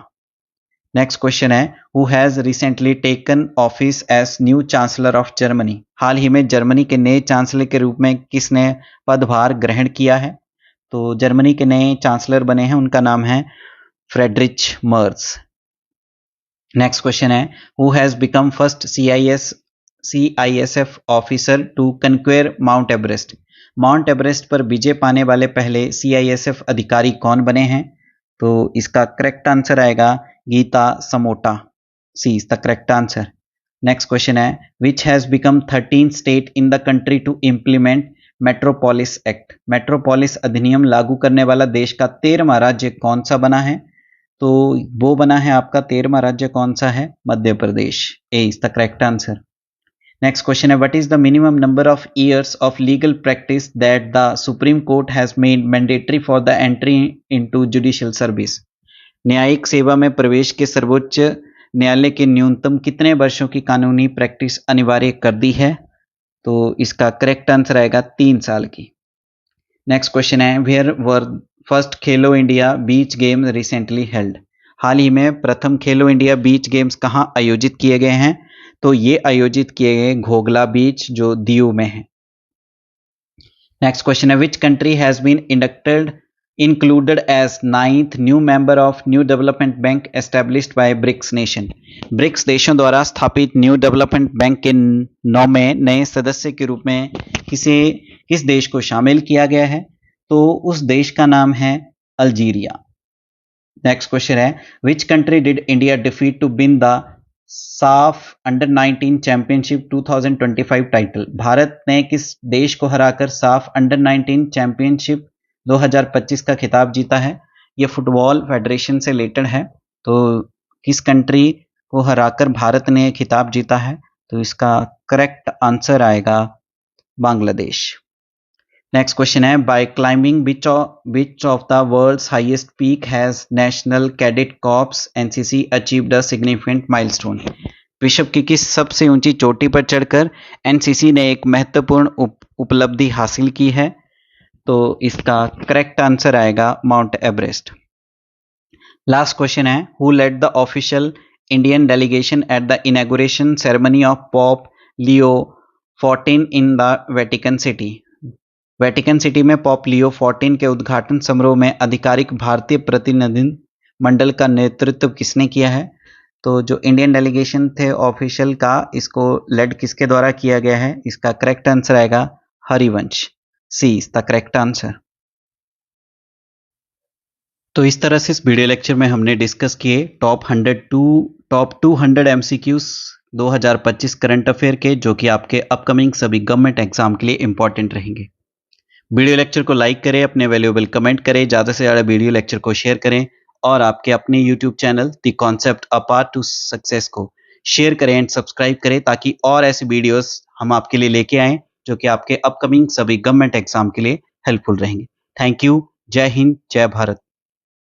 नेक्स्ट क्वेश्चन है, who has recently taken office as new chancellor of Germany? हाल ही में जर्मनी के नए चांसलर के रूप में किसने पदभार ग्रहण किया है? तो जर्मनी के नए चांसलर बने हैं, उनका नाम है फ्रेडरिच मर्ज। नेक्स्ट क्वेश्चन है, who has become first CISF officer to conquer Mount Everest? Mount Everest पर विजय पाने वाले पहले CISF अधिकारी कौन बने हैं? तो इसका करेक्ट आंसर आएगा Geeta Samota. C is the correct answer. Next question है, which has become 13th state in the country to implement metropolis act? Metropolis अधिनियम लागू करने वाला देश का 13वां राज्य कौन सा बना है? तो वो बना है आपका 13वां राज्य कौन सा है? Madhya Pradesh. A is the correct answer. Next question है, what is the minimum number of years of legal practice that the supreme court has made mandatory for the entry into judicial service? न्यायिक सेवा में प्रवेश के सर्वोच्च न्यायालय के न्यूनतम कितने वर्षों की कानूनी प्रैक्टिस अनिवार्य कर दी है? तो इसका करेक्ट आंसर आएगा 3 साल की। नेक्स्ट क्वेश्चन है, where were first Khelo India beach games recently held? हाल ही में प्रथम खेलो इंडिया बीच गेम्स कहाँ आयोजित किए गए हैं? तो ये आयोजित किए गए घोगला बीच जो दीव में है। नेक्स्ट क्वेश्चन है, which country has been included as 9th new member of new development bank established by BRICS nation? BRICS देशों द्वारा स्थापित न्यू डेवलपमेंट बैंक के 9वें नए सदस्य के रूप में किस देश को शामिल किया गया है? तो उस देश का नाम है अल्जीरिया। नेक्स्ट क्वेश्चन है, which country did India defeat to win the SAFF under 19 championship 2025 title? Bharat ने किस देश को हराकर साफ अंडर 19 चैंपियनशिप 2025 का खिताब जीता है? ये फुटबॉल फेडरेशन से रिलेटेड है। तो किस कंट्री को हराकर भारत ने खिताब जीता है? तो इसका करेक्ट आंसर आएगा बांग्लादेश। नेक्स्ट क्वेश्चन है, by climbing which of the world's highest peak has national cadet corps NCC achieved a significant milestone? विश्व की किस सबसे ऊंची चोटी पर चढ़कर एनसीसी ने एक महत्वपूर्ण उपलब्धि हासिल की है? तो इसका करेक्ट आंसर आएगा माउंट एवरेस्ट। लास्ट क्वेश्चन है, who led the official Indian delegation at the inauguration ceremony of Pope Leo 14 in the Vatican city? Vatican city में पॉप लियो 14 के उद्घाटन समारोह में आधिकारिक भारतीय प्रतिनिधिमंडल का नेतृत्व किसने किया है? तो जो इंडियन डेलीगेशन थे ऑफिशियल का, इसको लेड किसके द्वारा किया गया है? इसका करेक्ट आंसर आएगा हरिवंश। सी इज द करेक्ट आंसर। तो इस तरह से इस वीडियो लेक्चर में हमने डिस्कस किए टॉप 200 एमसीक्यूज 2025 करंट अफेयर के, जो कि आपके अपकमिंग सभी गवर्नमेंट एग्जाम के लिए इंपॉर्टेंट रहेंगे। वीडियो लेक्चर को लाइक करें, अपने वैल्यूएबल कमेंट करें, ज़्यादा से ज़्यादा वीडियो लेक्चर को शेयर करें और आपके अपने YouTube channel the concept a path to success को शेयर करें एंड सब्सक्राइब करें, ताकि और ऐसी वीडियोस हम आपके लिए लेके आएँ जो कि आपके अपकमिंग सभी गवर्नमेंट एग्जाम के लिए हेल्पफुल रहेंगे। Thank you. जय हिंद, जय भारत।